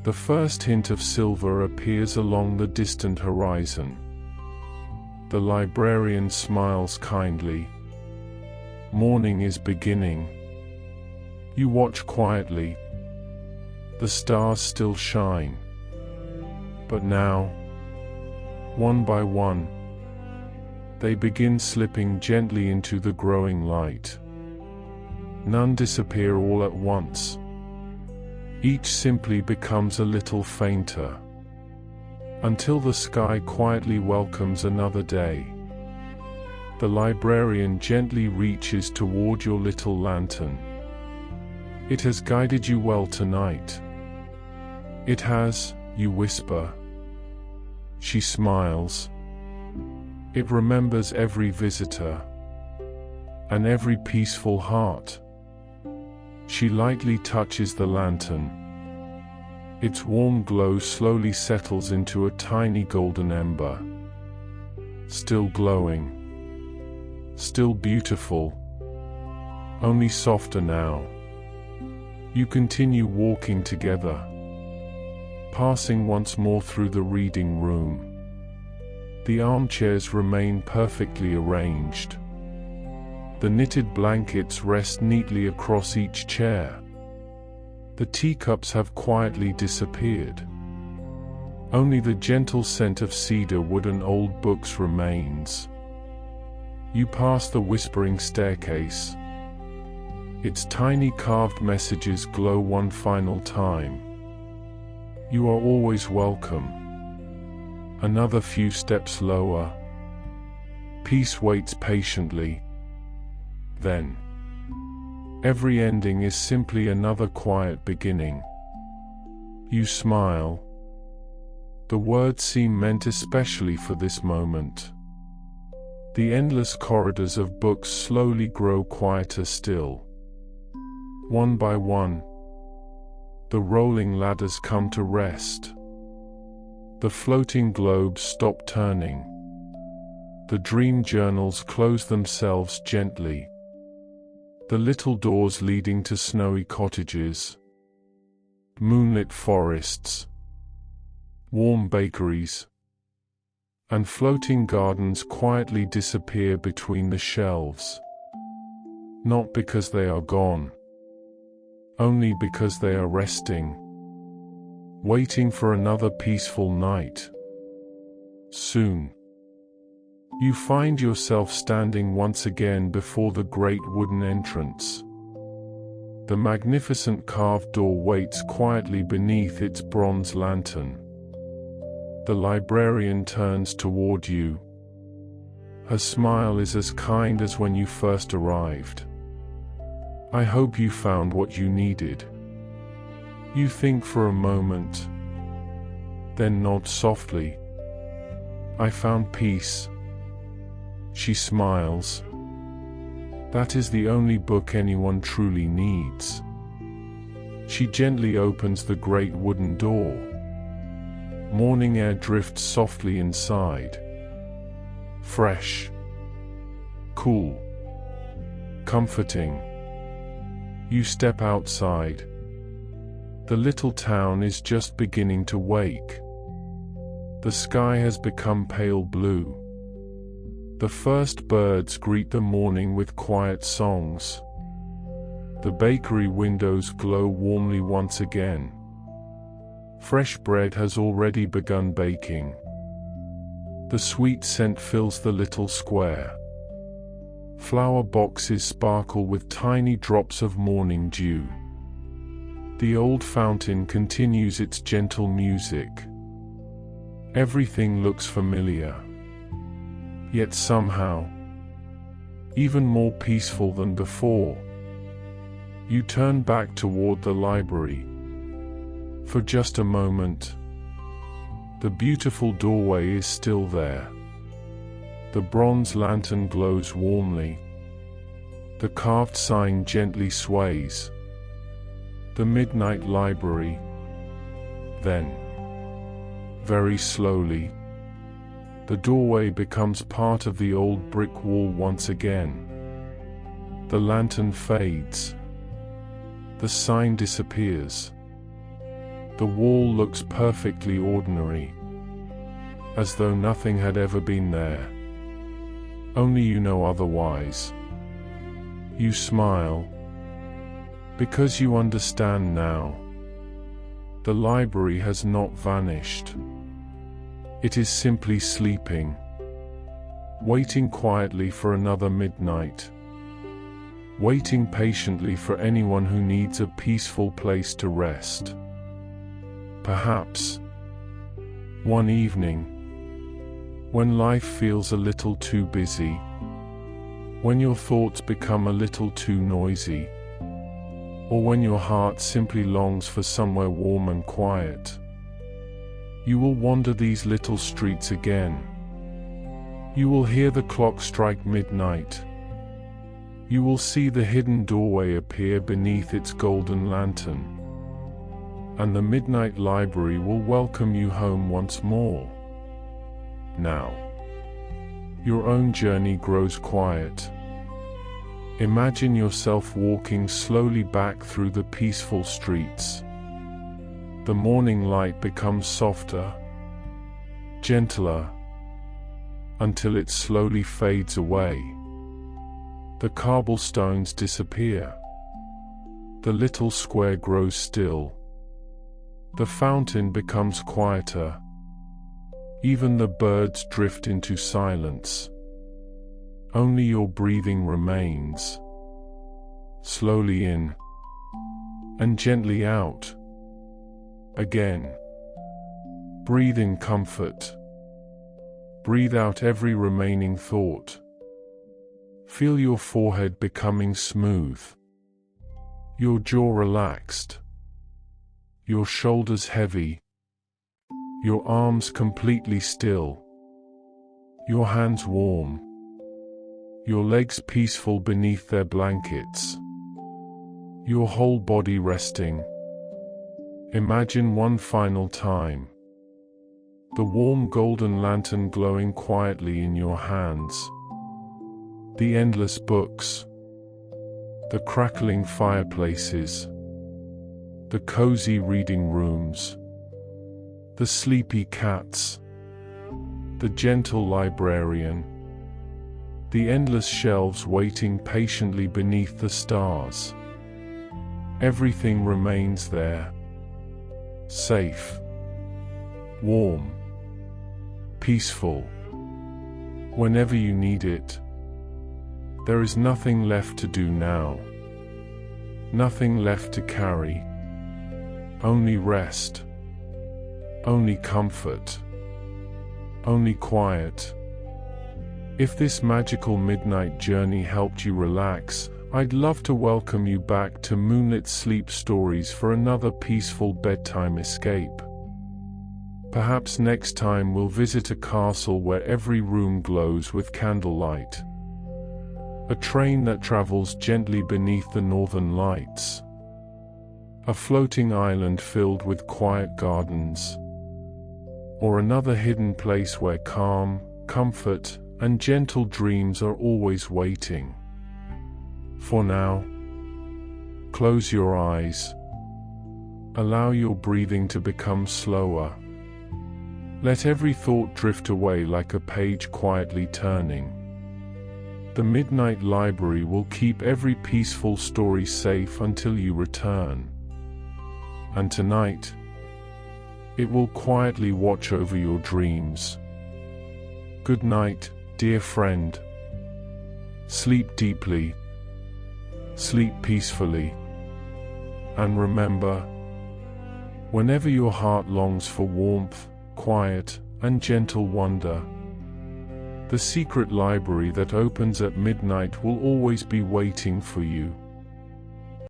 The first hint of silver appears along the distant horizon. The librarian smiles kindly. Morning is beginning. You watch quietly. The stars still shine. But now, one by one, they begin slipping gently into the growing light. None disappear all at once. Each simply becomes a little fainter, until the sky quietly welcomes another day. The librarian gently reaches toward your little lantern. It has guided you well tonight. It has, you whisper. She smiles. It remembers every visitor and every peaceful heart. She lightly touches the lantern. Its warm glow slowly settles into a tiny golden ember. Still glowing. Still beautiful. Only softer now. You continue walking together, passing once more through the reading room. The armchairs remain perfectly arranged. The knitted blankets rest neatly across each chair. The teacups have quietly disappeared. Only the gentle scent of cedar wood and old books remains. You pass the whispering staircase. Its tiny carved messages glow one final time. You are always welcome. Another few steps lower. Peace waits patiently. Then, every ending is simply another quiet beginning. You smile. The words seem meant especially for this moment. The endless corridors of books slowly grow quieter still. One by one, the rolling ladders come to rest. The floating globes stop turning. The dream journals close themselves gently. The little doors leading to snowy cottages, moonlit forests, warm bakeries, and floating gardens quietly disappear between the shelves. Not because they are gone, only because they are resting, waiting for another peaceful night. Soon, you find yourself standing once again before the great wooden entrance. The magnificent carved door waits quietly beneath its bronze lantern. The librarian turns toward you. Her smile is as kind as when you first arrived. I hope you found what you needed. You think for a moment, then nod softly. I found peace. She smiles. That is the only book anyone truly needs. She gently opens the great wooden door. Morning air drifts softly inside. Fresh, cool, comforting. You step outside. The little town is just beginning to wake. The sky has become pale blue. The first birds greet the morning with quiet songs. The bakery windows glow warmly once again. Fresh bread has already begun baking. The sweet scent fills the little square. Flower boxes sparkle with tiny drops of morning dew. The old fountain continues its gentle music. Everything looks familiar. Yet somehow, even more peaceful than before. You turn back toward the library. For just a moment, the beautiful doorway is still there. The bronze lantern glows warmly. The carved sign gently sways. The midnight library. Then, very slowly, the doorway becomes part of the old brick wall once again. The lantern fades. The sign disappears. The wall looks perfectly ordinary, as though nothing had ever been there. Only you know otherwise. You smile, because you understand now. The library has not vanished. It is simply sleeping, waiting quietly for another midnight, waiting patiently for anyone who needs a peaceful place to rest. Perhaps, one evening, when life feels a little too busy, when your thoughts become a little too noisy, or when your heart simply longs for somewhere warm and quiet. You will wander these little streets again. You will hear the clock strike midnight. You will see the hidden doorway appear beneath its golden lantern. And the midnight library will welcome you home once more. Now, your own journey grows quiet. Imagine yourself walking slowly back through the peaceful streets. The morning light becomes softer, gentler, until it slowly fades away. The cobblestones disappear. The little square grows still. The fountain becomes quieter. Even the birds drift into silence. Only your breathing remains. Slowly in and gently out. Again. Breathe in comfort. Breathe out every remaining thought. Feel your forehead becoming smooth. Your jaw relaxed. Your shoulders heavy. Your arms completely still. Your hands warm. Your legs peaceful beneath their blankets. Your whole body resting. Imagine one final time. The warm golden lantern glowing quietly in your hands. The endless books. The crackling fireplaces. The cozy reading rooms. The sleepy cats. The gentle librarian. The endless shelves waiting patiently beneath the stars. Everything remains there. Safe. Warm. Peaceful. Whenever you need it. There is nothing left to do now. Nothing left to carry. Only rest. Only comfort. Only quiet. If this magical midnight journey helped you relax, I'd love to welcome you back to Moonlit Sleep Stories for another peaceful bedtime escape. Perhaps next time we'll visit a castle where every room glows with candlelight. A train that travels gently beneath the northern lights. A floating island filled with quiet gardens. Or another hidden place where calm, comfort, and gentle dreams are always waiting. For now, close your eyes. Allow your breathing to become slower. Let every thought drift away like a page quietly turning. The Midnight Library will keep every peaceful story safe until you return. And tonight, it will quietly watch over your dreams. Good night, dear friend. Sleep deeply. Sleep peacefully. And remember, whenever your heart longs for warmth, quiet, and gentle wonder, the secret library that opens at midnight will always be waiting for you.